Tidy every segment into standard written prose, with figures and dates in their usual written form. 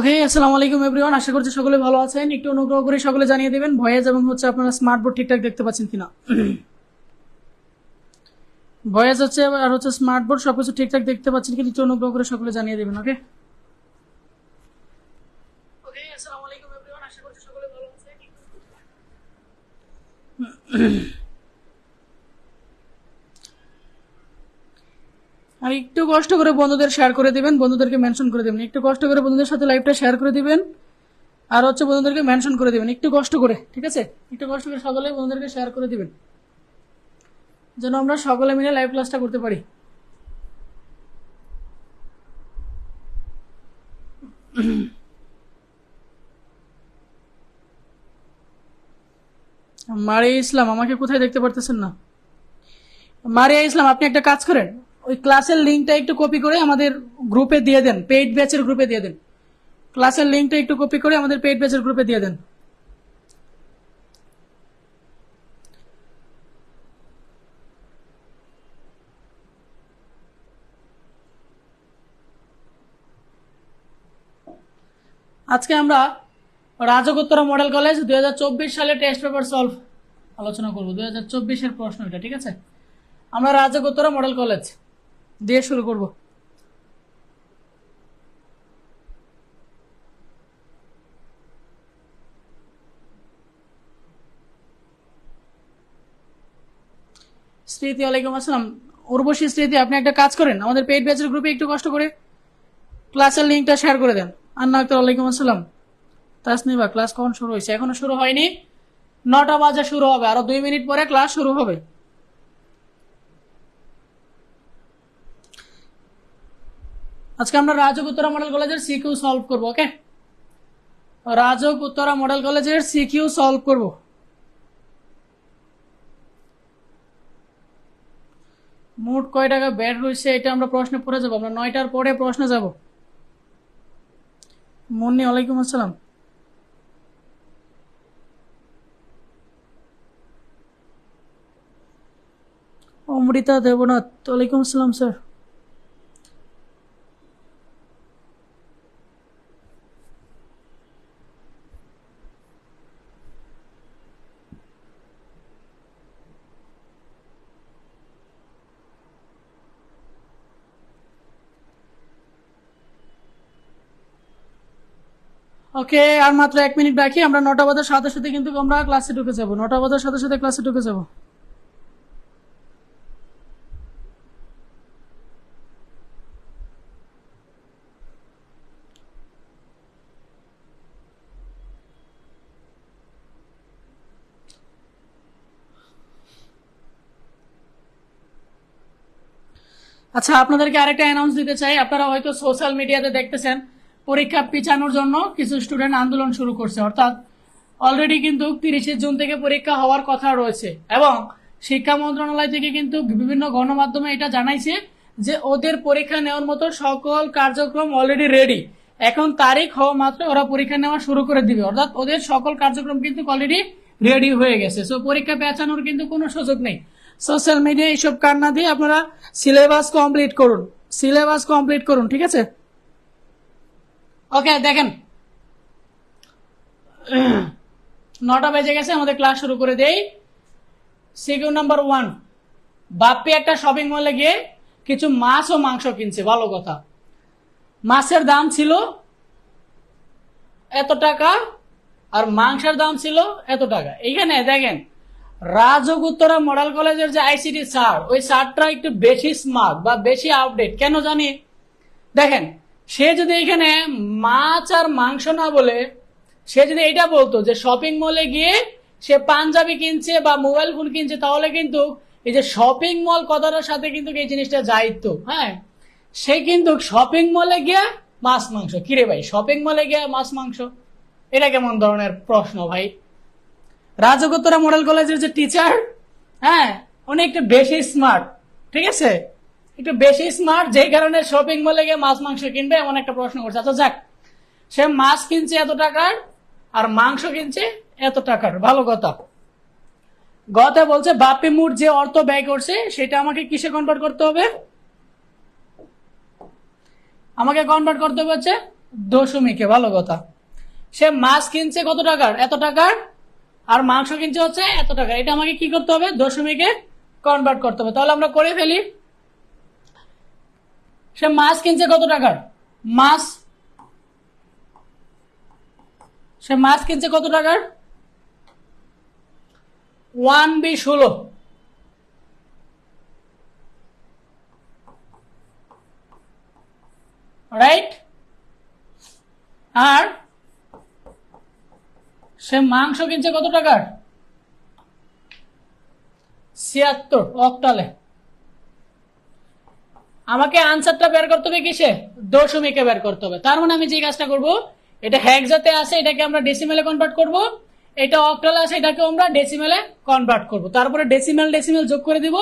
ওকে, আসসালামু আলাইকুম এভরিওয়ান। আশা করছি সকলে ভালো আছেন। একটু অনুগ্রহ করে সকলে জানিয়ে দেবেন ভয়েস এবং আপনারা স্মার্ট বোর্ড ঠিকঠাক দেখতে পাচ্ছেন কিনা। ভয়েস আর স্মার্ট বোর্ড সবকিছু ঠিকঠাক দেখতে পাচ্ছেন কিনা একটু অনুগ্রহ করে সকলে জানিয়ে দেবেন। ওকে ওকে, আসসালামু আলাইকুম এভরিওয়ান। আশা করছি সকলে ভালো আছেন। আর একটু কষ্ট করে বন্ধুদের শেয়ার করে দিবেন, বন্ধুদেরকে মেনশন করে দিবেন। একটু কষ্ট করে বন্ধুদের সাথে লাইভটা শেয়ার করে দিবেন আর বন্ধুদেরকে মেনশন করে দিবেন একটু কষ্ট করে, ঠিক আছে? একটু কষ্ট করে সকলে বন্ধুদেরকে শেয়ার করে দিবেন যেন আমরা সকলে মিলে লাইভ ক্লাসটা করতে পারি। মারিয়া ইসলাম, আমাকে কোথায় দেখতে পারতেছেন না? মারিয়া ইসলাম, আপনি একটা কাজ করেন, ওই ক্লাসের লিঙ্কটা একটু কপি করে আমাদের গ্রুপে দিয়ে দেন, পেইড ব্যাচের গ্রুপে দিয়ে দেন। ক্লাসের লিঙ্কটা একটু কপি করে আমাদের পেইড ব্যাচের গ্রুপে দিয়ে দেন। আজকে আমরা রাজকোত্তরা মডেল কলেজ 2024 সালে টেস্ট পেপার সলভ আলোচনা করব। 2024-এর প্রশ্ন এটা, ঠিক আছে? আমরা রাজকোত্তরা মডেল কলেজ দিয়ে শুরু করব। স্মৃতি, ওয়ালাইকুম আসসালাম। উর্বশী স্মৃতি, আপনি একটা কাজ করেন, আমাদের পেইড ব্যাচের গ্রুপে একটু কষ্ট করে ক্লাসের লিঙ্কটা শেয়ার করে দেন। আন্না আক্তার, ওয়ালাইকুম আসসালাম। তাসনিবা, ক্লাস কখন শুরু হয়েছে? এখনো শুরু হয়নি, 9টা বাজে শুরু হবে, আরো 2 মিনিট পরে ক্লাস শুরু হবে। আজকে আমরা রাজকোত্তরা মডেল কলেজের সিকিউ সলভ করব। ওকে, রাজকোত্তরা মডেল কলেজের সিকিউ সলভ করব। মোট কয় টাকা বের হয়েছে এটা আমরা প্রশ্নে পড়ে যাবো, আমরা 9টার পরে প্রশ্নে যাব। মুন্নি, ওয়ালাইকুম আসসালাম। অমৃতা দেবনাথ, ওয়ালাইকুম আসসালাম স্যার। ওকে, আর মাত্র 1 মিনিট বাকি, আমরা 9টা বাজার সাথে সাথে কিন্তু আমরা ক্লাসে ঢুকে যাব। 9টা বাজার সাথে সাথে ক্লাসে ঢুকে যাব। আচ্ছা, আপনাদেরকে আরেকটা অ্যানাউন্স দিতে চাই। আপনারা হয়তো সোশ্যাল মিডিয়াতে দেখতেছেন পরীক্ষা পিছানোর জন্য কিছু স্টুডেন্ট আন্দোলন শুরু করছে, অর্থাৎ অলরেডি কিন্তু 30শে জুন থেকে পরীক্ষা হওয়ার কথা রয়েছে এবং শিক্ষা মন্ত্রণালয় থেকে কিন্তু বিভিন্ন গণমাধ্যমে এটা জানাইছে যে ওদের পরীক্ষা নেওয়ার মতো সকল কার্যক্রম অলরেডি রেডি। এখন তারিখ হওয়া মাত্র ওরা পরীক্ষা নেওয়া শুরু করে দিবে, অর্থাৎ ওদের সকল কার্যক্রম কিন্তু অলরেডি রেডি হয়ে গেছে। সো পরীক্ষা পেছানোর কিন্তু কোনো সুযোগ নেই। সোশ্যাল মিডিয়া এইসব কান্না দিয়ে আপনারা সিলেবাস কমপ্লিট করুন, সিলেবাস কমপ্লিট করুন, ঠিক আছে? ওকে, দেখেন 9টা বেজে গেছে, আমাদের ক্লাস শুরু করে দেই। সিকিউ নাম্বার 1, বাপ্পি একটা শপিং মলে গিয়ে কিছু মাছ ও মাংস কিনছে। ভালো কথা, মাছের দাম ছিল এত টাকা আর মাংসের দাম ছিল এত টাকা। এইখানে দেখেন রাজকোত্তরা মডেল কলেজের যে আইসিটি স্যার, ওই স্যারটা একটু বেশি স্মার্ট বা বেশি আপডেট। কেন জানি, দেখেন সে যদি এখানে মাছ আর মাংস না বলে সে যদি এটা বলতো যে শপিং মলে গিয়ে সে পাঞ্জাবি কিনছে বা মোবাইল ফোন কিনছে, তাহলে কিন্তু এই যে শপিং মল কথাটার সাথে কিন্তু এই জিনিসটা যাইত। হ্যাঁ, সে কিন্তু শপিং মলে গিয়ে মাছ মাংস, কিরে ভাই শপিং মলে গিয়ে মাছ মাংস, এটা কেমন ধরনের প্রশ্ন ভাই? রাজকোত্তরা মডেল কলেজের যে টিচার, হ্যাঁ উনি একটু বেশি স্মার্ট, ঠিক আছে? একটু বেশি স্মার্ট, যেই কারণে শপিং মলে গিয়ে মাছ মাংস কিনবে এমন একটা প্রশ্ন করছে। আচ্ছা যাক, সে মাছ কিনছে এত টাকার আর মাংস কিনছে এত টাকার, ভালো কথা। গতে বলছে বাপ্পি মুঠ যে অর্থ ব্যয় করছে সেটা আমাকে কিসে কনভার্ট করতে হবে? আমাকে কনভার্ট করতে হবে হচ্ছে দশমিকে, ভালো কথা। সে মাছ কিনছে কত টাকার? এত টাকার। আর মাংস কিনছে হচ্ছে এত টাকা। এটা আমাকে কি করতে হবে? দশমিকে কনভার্ট করতে হবে। তাহলে আমরা করে ফেলি। সে মাছ কিনছে কত টাকার? মাছ, সে মাছ কিনছে কত টাকার? 1/16, রাইট। আর সে মাংস কিনছে কত টাকার? 76 অক্টালে। আমাকে আনসারটা বের করতে হবে কিসে? দশমিকে বের করতে হবে। তার মানে আমি যে কাজটা করব, এটা হেক্সাতে আছে, এটাকে আমরা ডেসিমেলে কনভার্ট করব। এটা অক্টালে আছে, এটাকে আমরা ডেসিমেলে কনভার্ট করব। তারপরে ডেসিমেল ডেসিমেল যোগ করে দিব।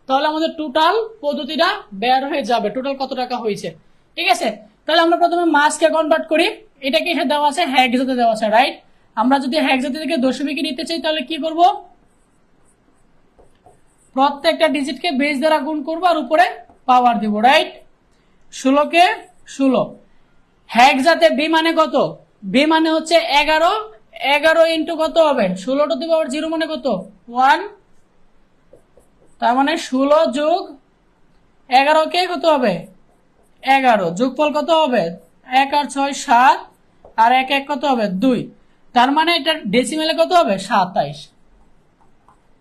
তাহলে আমাদের টোটাল পদ্ধতিটা বের হয়ে যাবে, টোটাল কত টাকা হয়েছে। ঠিক আছে, তাহলে আমরা প্রথমে মাসকে কনভার্ট করি। এটা কিসে দেওয়া আছে? হেক্সাতে দেওয়া আছে, রাইট। আমরা যদি হেক্সাতে থেকে দশমিকে নিতে চাই তাহলে কি করব? প্রত্যেকটা ডিজিটকে বেস দ্বারা গুণ করবো আর উপরে পাওয়ার দিব, রাইট। 16কে 16। হেক্সাতে বি মানে কত? বি মানে হচ্ছে 11। 11 ইন্টু কত হবে? 16 টু দি পাওয়ার 0 মানে কত? 1। তার মানে 16 যোগ 11 কে কত হবে? 11। যোগফল কত হবে? 1 আর 6 7, আর 1 1 কত হবে? 2। তার মানে এটা ডেসিমেলে কত হবে? 27।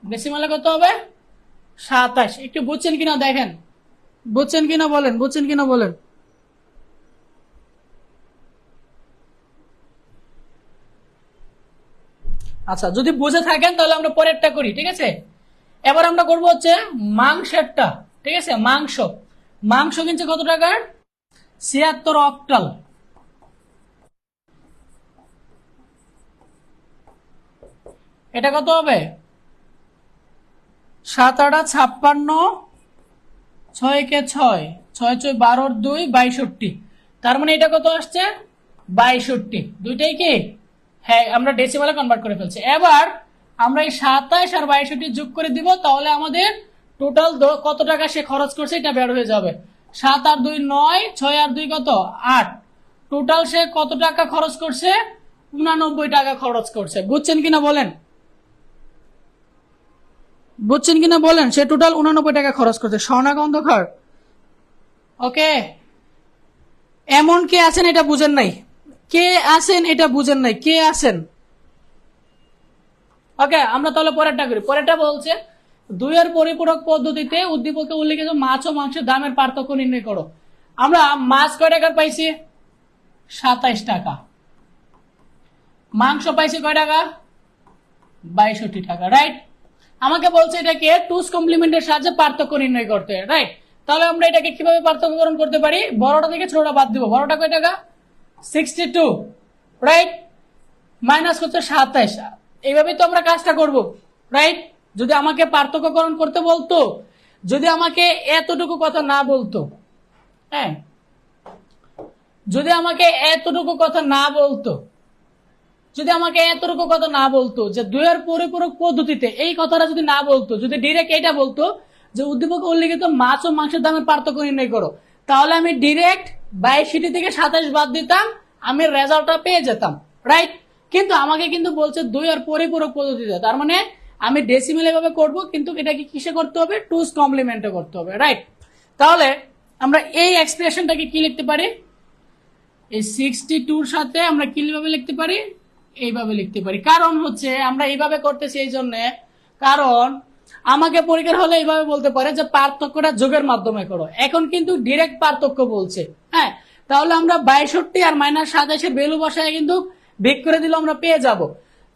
ডেসিমেলে কত হবে? 27। একটু বুঝছেন কিনা দেখেন, বুঝছেন কিনা বলেন, বুঝছেন কিনা বলেন। আচ্ছা, যদি বুঝে থাকেন তাহলে আমরা পরেরটা করি, ঠিক আছে। এবার আমরা করব হচ্ছে মাংসেরটা, ঠিক আছে। মাংস, মাংস কিনছে কত টাকার? 76 অক্টাল। এটা কত হবে? 7 8 56, 6 কে 6, 6 6 12 2 62। তার মানে এটা কত আসছে? 62। দুইটাই কি? হ্যাঁ, আমরা ডেসিমালে কনভার্ট করে ফেলছি। এবার আমরা এই 27 আর 62 যোগ করে দিব, তাহলে আমাদের টোটাল কত টাকা সে খরচ করছে এটা বের হয়ে যাবে। 7 আর 2 9, 6 আর 2 কত? 8। টোটাল সে কত টাকা খরচ করছে? 89 টাকা খরচ করছে। বুঝছেন কিনা বলেন, বুঝছেন কিনা বলেন। সে টোটাল 89 টাকা খরচ করছে। স্বর্ণা গন্ধকার, ওকে। এমন কে আছেন এটা বুঝেন নাই? কে আছেন এটা বুঝেন নাই? কে আছেন? ওকে, আমরা তাহলে পরেরটা করি। পরেরটা বলছে 2 এর পরিপূরক পদ্ধতিতে উদ্দীপকে উল্লেখিত মাছ ও মাংসের দামের পার্থক্য নির্ণয় করো। আমরা মাছ কয় টাকার পাইছি? 27 টাকা। মাংস পাইছি কয় টাকা? 62 টাকা, রাইট। আমাকে বলছে এটাকে টুস কমপ্লিমেন্টের সাহায্যে পার্থক্য নির্ণয় করতে, রাইট। তাহলে আমরা এটাকে কিভাবে পার্থক্যকরণ করতে পারি? বড়টা থেকে ছোটটা বাদ দিব। বড়টা কয় টাকা? 62, রাইট। মাইনাস হচ্ছে 27। এইভাবেই তো আমরা কাজটা করব, রাইট। যদি আমাকে পার্থক্যকরণ করতে বলতো, যদি আমাকে এতটুকু কথা না বলতো, হ্যাঁ, যদি আমাকে এতটুকু কথা না বলতো, যদি আমাকে এতটুকু কথা না বলতো যে 2 এর পরিপূরক পদ্ধতিতে, এই কথাটা যদি না বলতো, যদি ডিরেক্ট এটা বলতো যে উদ্দীপকে উল্লেখিত মাছ ও মাংসের দামের পার্থক্য নির্ণয় করো, তাহলে আমি ডিরেক্ট 62 থেকে 27 বাদ দিতাম, আমি রেজাল্টটা পেয়ে যেতাম, রাইট। কিন্তু আমাকে কিন্তু বলছে 2 এর পরিপূরক পদ্ধতিতে, তার মানে আমি ডেসিমেল এভাবে করবো, কিন্তু এটাকে কিসে করতে হবে? টুস কমপ্লিমেন্টে করতে হবে, রাইট। তাহলে আমরা এই এক্সপ্রেশনটাকে কি লিখতে পারি? এই 62 সাথে আমরা কিভাবে লিখতে পারি? এইভাবে লিখতে পারি। কারণ হচ্ছে আমরা এইভাবে করতেছি এই জন্য, কারণ আমাকে পরীক্ষার হলে এইভাবে বলতে পারে যে পার্থক্যটা যোগের মাধ্যমে করো। এখন কিন্তু ডিরেক্ট পার্থক্য বলছে, হ্যাঁ। তাহলে আমরা 62 আর -27 ভ্যালু বসায় কিন্তু বেক করে দিলে আমরা পেয়ে যাব।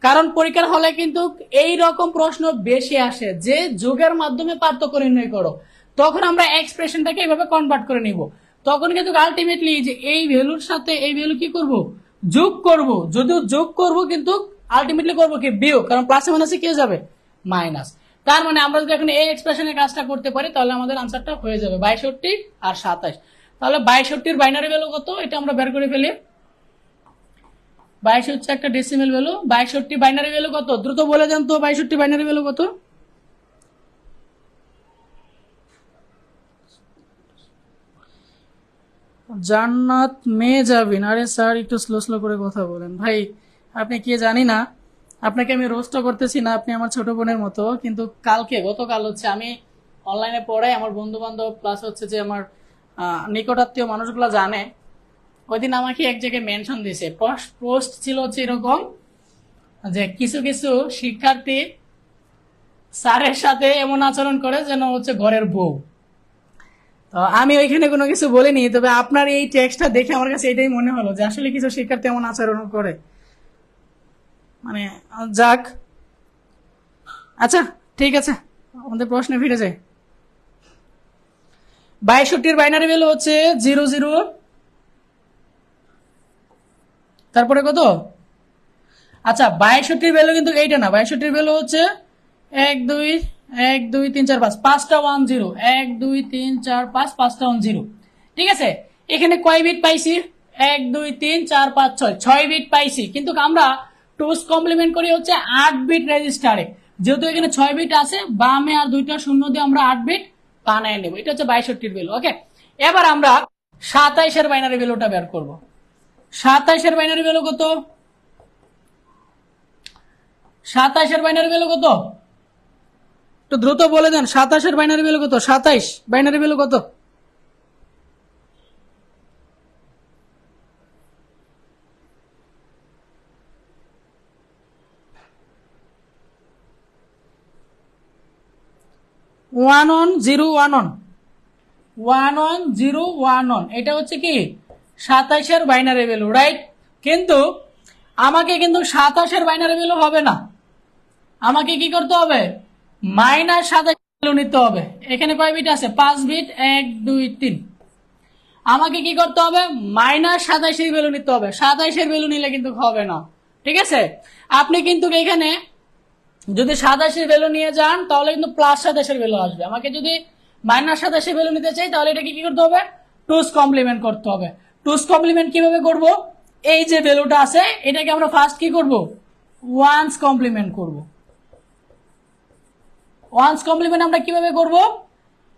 কারণ পরীক্ষার হলে কিন্তু এই রকম প্রশ্ন বেশি আসে যে যোগের মাধ্যমে পার্থক্য নির্ণয় করো। তখন আমরা এক্সপ্রেশনটাকে এইভাবে কনভার্ট করে নিব। তখন কিন্তু আলটিমেটলি যে এই ভ্যালুর সাথে এই ভ্যালু কি করব? যোগ করব। যদিও যোগ করব কিন্তু আলটিমেটলি করব কি? বিয়োগ। কারণ প্লাসে মাইনাসে কি যাবে? মাইনাস। তার মানে আমরা যদি এখন এই এক্সপ্রেশনের কাজটা করতে পারি তাহলে আমাদের আনসারটা হয়ে যাবে 62 আর 27। তাহলে 62 বাইনারি ভ্যালু কত এটা আমরা বের করে ফেলি। 22 হচ্ছে একটা ডেসিমেল ভ্যালু। 62 বাইনারি ভ্যালু কত? দ্রুত বলে দেন তো, 62 বাইনারি ভ্যালু কত? জান্নাত মেয়ে যাবেন। আরে স্যার একটু স্লো স্লো করে কথা বলেন ভাই। আপনি কি জানি না, আপনাকে আমি রোস্ট করতেছি না, আপনি আমার ছোট বোনের মতো। কিন্তু গতকাল হচ্ছে আমি অনলাইনে পড়াই, আমার বন্ধু বান্ধব প্লাস হচ্ছে যে আমার নিকটাত্মীয় মানুষগুলো জানে। ওই দিন আমাকে এক জায়গায় মেনশন দিয়েছে, পোস্ট ছিল হচ্ছে এরকম যে কিছু কিছু শিক্ষার্থী স্যারের সাথে এমন আচরণ করে যেন হচ্ছে ঘরের বউ। তো আমি ওইখানে কোনো কিছু বলিনি, তবে আপনার এই টেক্সটটা দেখে আমার কাছে এটাই মনে হলো যে আসলে কিছু শিক্ষার্থী এমন আচরণ করে। মানে যাক, আচ্ছা ঠিক আছে, আমাদের প্রশ্নে ফিরে যাই। ৬২-র বাইনারি ভ্যালু হচ্ছে 00, তারপরে কত? আচ্ছা ৬২-র ভ্যালু কিন্তু এইটা না, ৬২-র ভ্যালু হচ্ছে ১ ২ ১ ২ ৩ ৪ 5, 5টা 1 0, ১ ২ ৩ ৪ 5, 5টা 1 0। ঠিক আছে, এখানে কয় বিট পাইছি? ১ ২ ৩ ৪ ৫ ৬, ৬ বিট পাইছি। কিন্তু আমরা টুস কমপ্লিমেন্ট করি হচ্ছে ৮ বিট রেজিস্টারে, যেহেতু এখানে ৬ বিট আছে, বামে আর দুইটা শূন্য দিয়ে আমরা ৮ বিট বানায় নেব। এটা হচ্ছে ৬২-র ভ্যালু। ওকে, এবার আমরা ২৭-এর বাইনারি ভ্যালুটা বের করব। ২৭-এর বাইনারি ভ্যালু কত? ২৭-এর বাইনারি ভ্যালু কত? একটু দ্রুত বলে দেন, ২৭-এর বাইনারি ভ্যালু কত? ২৭ বাইনারি ভ্যালু কত? One on 0 1 on 1 on 0 1 on, এটা হচ্ছে কি ২৭-এর বাইনারি ভ্যালু, রাইট? কিন্তু আমাকে কিন্তু ২৭-এর বাইনারি ভ্যালু হবে না, আমাকে কি করতে হবে? -২৭ ভ্যালু নিতে হবে। এখানে কয় বিট আছে? 5 বিট, 1 2 3। আমাকে কি করতে হবে? -২৭ ভ্যালু নিতে হবে। ২৭-এর ভ্যালু নিলে কিন্তু হবে না, ঠিক আছে? আপনি কিন্তু এখানে যদি ২৭-এর ভ্যালু নিয়ে যান তাহলে কিন্তু +২৭-এর ভ্যালু আসবে। আমাকে যদি -২৭-এর ভ্যালু নিতে চাই তাহলে এটাকে কি করতে হবে? টুস কমপ্লিমেন্ট করতে হবে। টুস কমপ্লিমেন্ট কিভাবে করব? এই যে ভ্যালুটা আছে এটাকে আমরা ফার্স্ট কি করব? ওয়ান্স কমপ্লিমেন্ট করব। ওয়ান্স কমপ্লিমেন্ট আমরা কিভাবে করব?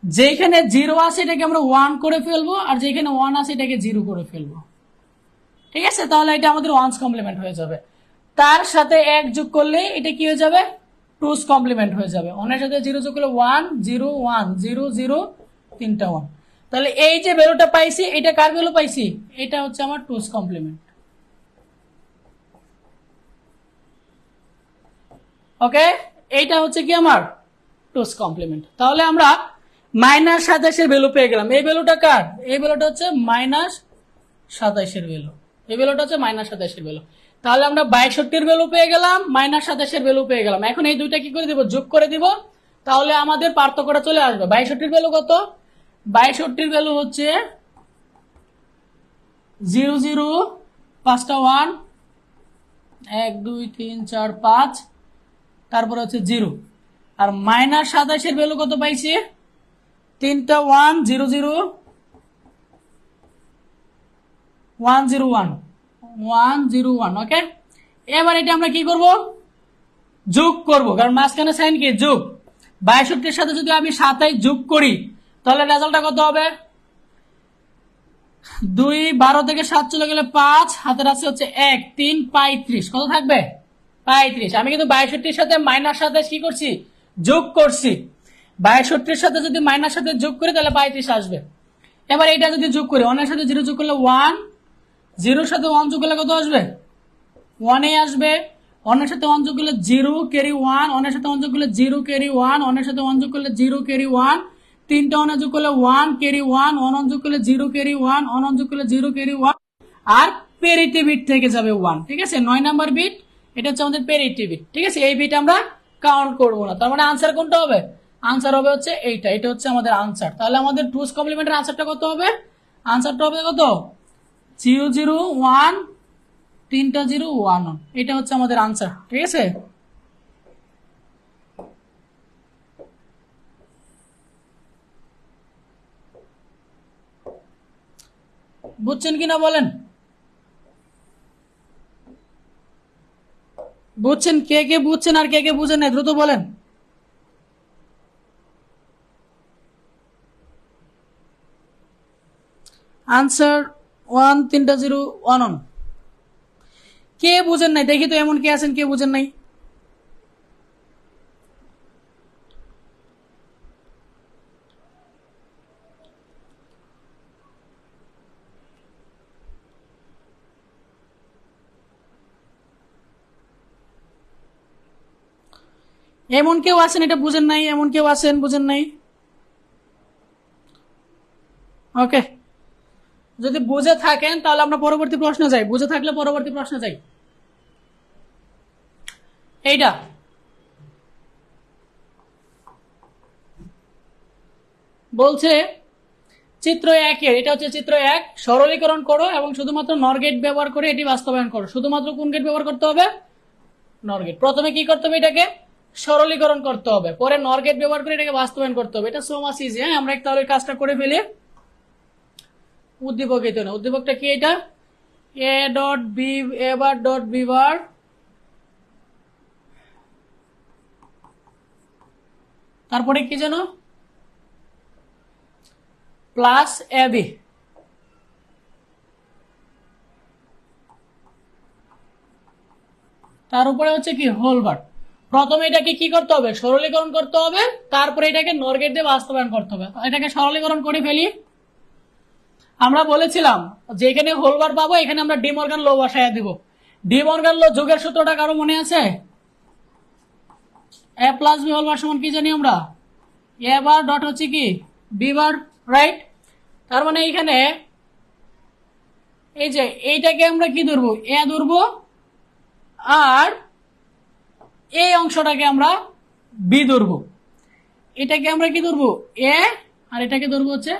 যেখানে 0 আছে এটাকে আমরা 1 করে ফেলবো, আর যেখানে 1 আছে এটাকে 0 করে ফেলবো। ঠিক আছে, তাহলে এটা আমাদের ওয়ান্স কমপ্লিমেন্ট হয়ে যাবে। তার সাথে 1 যোগ করলে এটা কি হয়ে যাবে? টুস কমপ্লিমেন্ট হয়ে যাবে। 1 এর সাথে 0 যোগ করলে 1 0 1 0 0, তিনটা 1। তাহলে এই যে ভ্যালুটা পাইছি এটা কার ভ্যালু পাইছি? এটা হচ্ছে আমার টুস কমপ্লিমেন্ট। ওকে, এইটা হচ্ছে কি আমার টুস কমপ্লিমেন্ট। তাহলে আমরা -২৭-এর ভ্যালু পেয়ে গেলাম। এই ভ্যালুটা কার? এই ভ্যালুটা হচ্ছে -২৭-এর ভ্যালু। এই ভ্যালুটা হচ্ছে -২৭-এর ভ্যালু। তাহলে আমরা ৬২-এর ভ্যালু পেয়ে গেলাম, -২৭-এর ভ্যালু পেয়ে গেলাম। এখন এই দুইটা কি করে দিব? যোগ করে দিব, তাহলে আমাদের পার্থক্যটা চলে আসবে। ৬২-এর ভ্যালু কত? ৬২-এর ভ্যালু হচ্ছে 0 0, 5টা 1, 1 2 3 4 5, তারপরে হচ্ছে 0। আর -২৭-এর ভ্যালু কত পাইছি? তিনটা 1 0 0 1 0 1 1 0 1। ওকে, এবার এটা আমরা কি করব? যোগ করব, কারণ মাঝখানে সাইন কি? যোগ। ৬২-এর সাথে যদি আমি ২৭ যোগ করি তাহলে রেজাল্টটা কত হবে? 2 12 থেকে 7 চলে গেলে 5, হাতের আছে হচ্ছে 1 3, 35। কত থাকবে? 35। আমি কিন্তু ৬২-এর সাথে -২৭ কি করছি? যোগ করছি। ৬২-এর সাথে যদি -২৭ যোগ করি তাহলে 35 আসবে। এবার এটা যদি যোগ করি, 1 এর সাথে 0 যোগ করলে 1, 0 এর সাথে 1 যোগ করলে কত আসবে? 1 এ আসবে। 1 এর সাথে 1 যোগ করলে 0 ক্যারি 1, 1 এর সাথে 1 যোগ করলে 0 ক্যারি 1, 1 এর সাথে 1 যোগ করলে 0 ক্যারি 1, তিনটা 1 যোগ করলে 1 ক্যারি 1, 1 যোগ করলে 0 ক্যারি 1, 1 যোগ করলে 0 ক্যারি 1, আর পেরিটি বিট থেকে যাবে 1। ঠিক আছে, 9 নাম্বার বিট, এটা হচ্ছে আমাদের পেরিটি বিট। ঠিক আছে, এই বিট আমরা কাউন্ট করব না। তার মানে আনসার কোনটা হবে? আনসার হবে হচ্ছে এইটা, এটা হচ্ছে আমাদের আনসার। তাহলে আমাদের টুস কমপ্লিমেন্টের আনসারটা কত হবে? আনসারটা হবে কত? 0 0 1, তিনটা 0 1 1, এটা হচ্ছে আমাদের আনসার। ঠিক আছে, বুঝছেন কিনা বলেন? বুঝছেন? কে কে বুঝছেন আর কে কে বুঝেন না, দ্রুত বলেন। আনসার 1 3টা 0 1 অন। কে বুঝেন নাই দেখি তো, এমন কে আছেন কে বুঝেন নাই? এমন কেউ আছেন এটা বুঝেন নাই? এমন কেউ আছেন বুঝেন নাই? ওকে, যদি বুঝে থাকেন তাহলে আমরা পরবর্তী প্রশ্নে যাই। বুঝে থাকলে পরবর্তী প্রশ্নে যাই। এইটা বলছে চিত্র 1-এর, এটা হচ্ছে চিত্র 1, সরলীকরণ করো এবং শুধুমাত্র নর গেট ব্যবহার করে এটি বাস্তবায়ন করো। শুধুমাত্র কোন গেট ব্যবহার করতে হবে? নর গেট। প্রথমে কি করতে হবে? এটাকে সরলীকরণ করতে হবে, পরে নর গেট ব্যবহার করে এটাকে বাস্তবায়ন করতে হবে। এটা সো মাচ ইজি। হ্যাঁ, আমরা তাহলে কাজটা করে ফেলি। উদ্দীপক এই তো না, উদ্দীপকটা কি? এটা A dot B A bar dot B bar তারপরে কি যেন প্লাস এ বি, তার উপরে হচ্ছে কি হোল বার। প্রথমে এটাকে কি করতে হবে? সরলীকরণ করতে হবে, তারপরে এটাকে নর গেট দিয়ে বাস্তবায়ন করতে হবে। এটাকে সরলীকরণ করে ফেলি। আমরা বলেছিলাম যে এখানে হোল বার পাবো, এখানে আমরা ডি মর্গান ল বসায় দিব। ডি মর্গান ল যোগের সূত্রটা কারো মনে আছে? এ প্লাস বি হোল বার সমান কি জানি আমরা? এ বার ডট হচ্ছে কি বি বার, রাইট? তার মানে এইখানে এই যে এইটাকে আমরা কি ধরবো? এ ধরবো, আর এই অংশটাকে আমরা বি ধরবো। এটাকে আমরা কি ধরবো? এ, আর এটাকে ধরবো হচ্ছে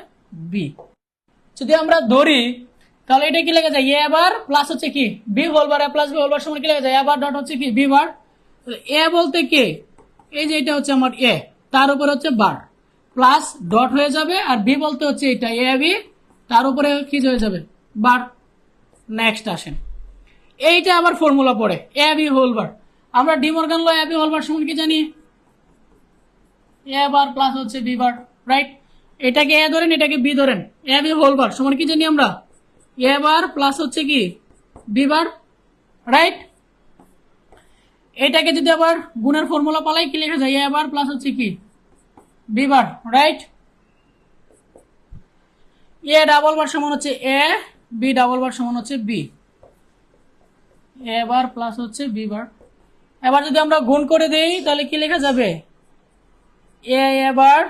বি। যদি আমরা ধরি তাহলে এটা কি লেগে যায়? এ বার প্লাস হচ্ছে কি বি হোল বার, এ প্লাস বি হোল বার সমান কি লেগে যায়? এ বার ডট হচ্ছে কি বি বার। এ বলতে কি? এই যে এটা হচ্ছে আমার এ, তার উপরে হচ্ছে বার, প্লাস ডট হয়ে যাবে, আর বি বলতে হচ্ছে এটা এ বি, তার উপরে কি হয়ে যাবে? বার। নেক্সট আসেন, এইটা আবার ফর্মুলা পড়ে এ বি হোল বার। আমরা De Morgan law A B whole bar সমান কি জানি? এ বার প্লাস হচ্ছে বি বার, রাইট? এটাকে এ ধরেন, এটাকে বি ধরেন। এ বি হোল বার সমান কি জানি আমরা? এ বার প্লাস হচ্ছে কি বি বার, রাইট? এটাকে যদি আবার গুণের ফর্মুলা পালাই কি লেখা যায়? এ বার প্লাস হচ্ছে কি B bar, right? A double bar সমান হচ্ছে এ, বি ডাবল বার সমান হচ্ছে বি। এ বার প্লাস হচ্ছে বি বার। এবার যদি আমরা গুণ করে দেই তাহলে কি লেখা যাবে? এ বার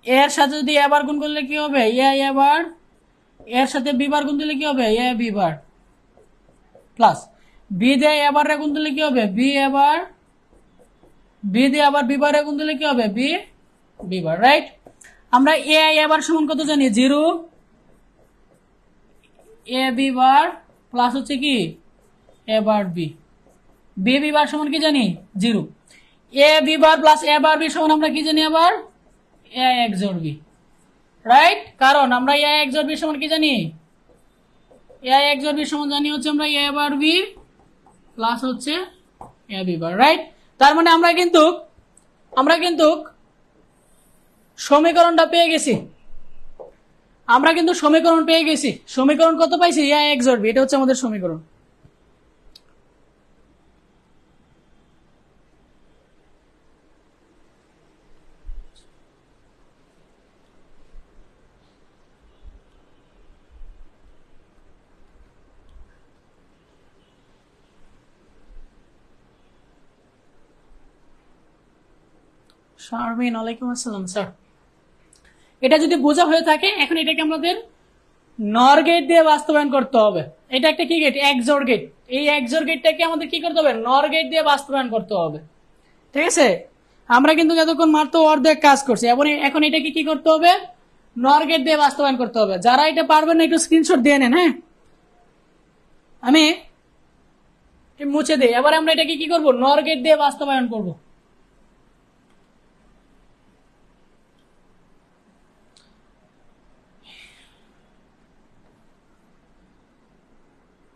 এর সাথে যদি এবার গুণ করলে কি হবে? এ বার, এর সাথে বি বার গুণ দিলে কি হবে? এ বি বার, প্লাস বি দিয়ে এবার গুণ দিলে কি হবে? বি এবার, বি দিয়ে আবার বি বার গুণ দিলে কি হবে? B B bar, right? আমরা এবার সমান কত জানি? 0। এ বি বার প্লাস হচ্ছে কি A bar B, B B bar সমান কি জানি? 0। A B bar plus A bar B সমান আমরা কি জানি আবার? এ এক জোড় বি, রাইট? কারণ আমরা এ এক জোড় বি সমান কি জানি? এ এক জোড় বি সমান জানি হচ্ছে আমরা এ বার বি প্লাস হচ্ছে এ বি বার, রাইট? তার মানে আমরা কিন্তু সমীকরণটা পেয়ে গেছি। আমরা কিন্তু সমীকরণ পেয়ে গেছি। সমীকরণ কত পাইছি? এ এক জোড় বি, এটা হচ্ছে আমাদের সমীকরণ। শারমিন, ওয়ালাইকুম আসসালাম স্যার। এটা যদি বোঝা হয়ে থাকে, এখন এটাকে আমাদের নর গেট দিয়ে বাস্তবায়ন করতে হবে। এটা একটা কি গেট? একজোড় গেট। এই একজোড় গেটটাকে আমাদের কি করতে হবে? নর গেট দিয়ে বাস্তবায়ন করতে হবে, ঠিক আছে? আমরা কিন্তু যতক্ষণ মাত্র অর্ধেক কাজ করছি, এখন এটাকে কি করতে হবে? নর গেট দিয়ে বাস্তবায়ন করতে হবে। যারা এটা পারবেন না একটু স্ক্রিনশট দিয়ে নেন। হ্যাঁ, আমি মুছে দিই। এবার আমরা এটাকে কি করব? নর গেট দিয়ে বাস্তবায়ন করব।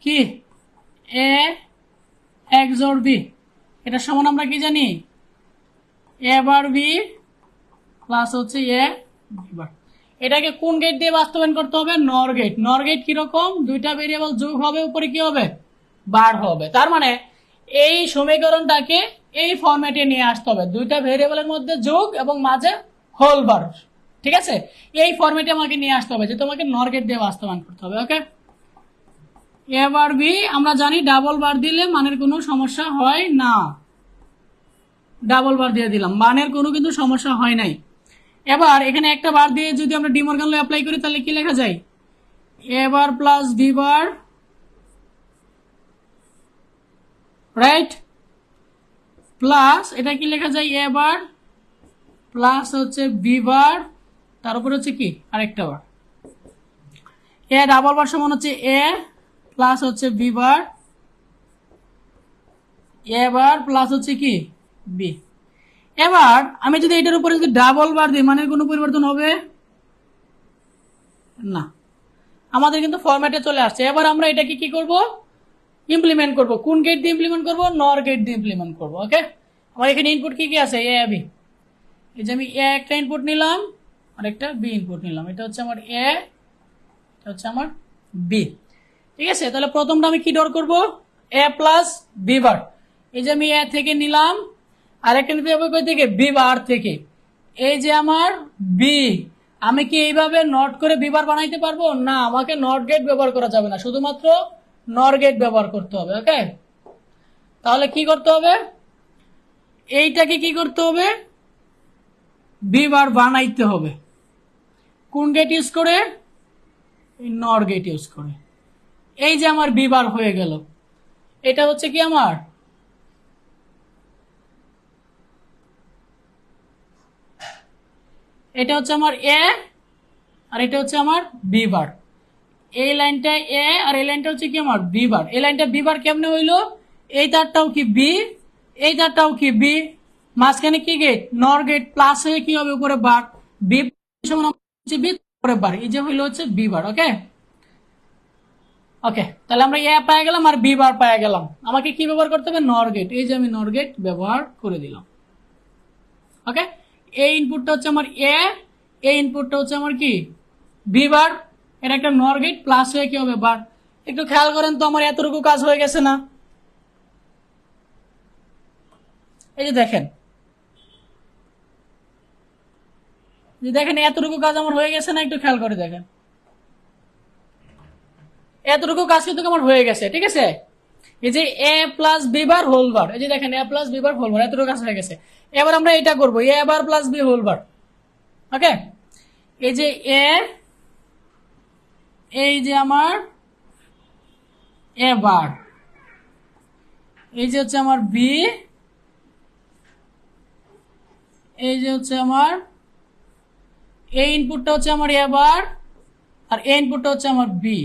কি এ এক জোড় বি, এটা সমান আমরা কি জানি? এ বার বি প্লাস হচ্ছে এ বিবার। এটাকে কোন গেট দিয়ে বাস্তবায়ন করতে হবে? নর গেট। নর গেট কিরকম? দুইটা ভেরিয়েবল যোগ হবে, উপরে কি হবে? বার হবে। তার মানে এই সমীকরণটাকে এই ফরম্যাটে নিয়ে আসতে হবে, দুইটা ভেরিয়েবলের মধ্যে যোগ এবং মাঝে হোল বার। ঠিক আছে, এই ফরম্যাটে আমাকে নিয়ে আসতে হবে, যে তোমাকে নর গেট দিয়ে বাস্তবায়ন করতে হবে। ওকে, এবার বি আমরা জানি ডাবল বার দিলে মানের কোনো সমস্যা হয় না। ডাবল বার দিয়ে দিলাম, মানের কোনো কিন্তু সমস্যা হয় নাই। এবার এখানে একটা বার দিয়ে যদি আমরা ডিমর্গান ল অ্যাপ্লাই করি তাহলে কি লেখা যায়? A bar plus B bar, right, plus এটা কি লেখা যায়? এ বার প্লাস হচ্ছে বি বার, তার উপরে হচ্ছে কি আরেকটা বার। এ ডাবল বার সমান হচ্ছে এ প্লাস হচ্ছে বি বার, এ বার প্লাস হচ্ছে কি বি। এবার আমি যদি এটার উপরে যদি ডাবল বার দিই, মানের কোনো পরিবর্তন হবে না, আমাদের কিন্তু ফরম্যাটে চলে আসছে। এবার আমরা এটাকে কি করব? ইমপ্লিমেন্ট করব। কোন গেট দিয়ে ইমপ্লিমেন্ট করব? নর গেট দিয়ে ইমপ্লিমেন্ট করব। ওকে, আমার এখানে ইনপুট কি কি আছে? A B. এই যে আমি এ একটা ইনপুট নিলাম আর একটা বি ইনপুট নিলাম, এটা হচ্ছে আমার এ, এটা হচ্ছে আমার বি। ঠিক আছে, তাহলে প্রথমটা আমি কি ডর করব? এ প্লাস বি বার। এই যে আমি এ থেকে নিলাম, আর একটা নিতে হবে কই থেকে? বি বার থেকে। এই যে আমার বি, আমি কি এইভাবে নট করে বি বার বানাইতে পারবো না? আমাকে নট গেট ব্যবহার করা যাবে না, শুধুমাত্র নর গেট ব্যবহার করতে হবে। ওকে, তাহলে কি করতে হবে? এইটাকে কি করতে হবে? বি বার বানাইতে হবে। কোন গেট ইউজ করে? নর গেট ইউজ করে। এই যে আমার বি বার হয়ে গেল, এটা হচ্ছে কি আমার এটা হচ্ছে আমার এ, আর এটা হচ্ছে আমার বি বার। এই লাইনটা এ আর এই লাইনটা হচ্ছে কি আমার বি বার। এই লাইনটা বি বার কেমনে হইলো? এই তারটাও কি বি, এই তারটাও কি বি, মাঝখানে কি গেট? নর গেট। প্লাস হয়ে কি হবে? উপরে বার। বি সমান হচ্ছে বি, উপরে বার, এই যে হইলো হচ্ছে বি বার। ওকে, ওকে, তাহলে আমরা এ পাই গেলাম আর বি বার পাই গেলাম। আমাকে কি ব্যবহার করতে হবে? নর গেট। এই যে আমি নর গেট ব্যবহার করে দিলাম। ওকে, এই ইনপুটটা হচ্ছে আমার এ, এই ইনপুটটা হচ্ছে আমার কি বি বার, এটা একটা নর গেট, প্লাস হয়ে কি হবে? বার। একটু খেয়াল করেন তো, আমার এতটুকু কাজ হয়ে গেছে না? এই যে দেখেন, যে দেখেন এতটুকু কাজ আমার হয়ে গেছে না? একটু খেয়াল করে দেখেন, এতটুকু কাজ কিন্তু আমার হয়ে গেছে। ঠিক আছে, এই যে A plus B bar whole bar, এই যে দেখেন A plus B bar whole bar, এতটুকু কাজ হয়ে গেছে। এবার আমরা এটা করবো, A bar plus B whole bar. Okay, এই যে এ, এই যে আমার এ বার, এই যে হচ্ছে আমার বি, এই যে হচ্ছে আমার এই ইনপুটটা হচ্ছে আমার এ বার, আর এই ইনপুটটা হচ্ছে আমার বি,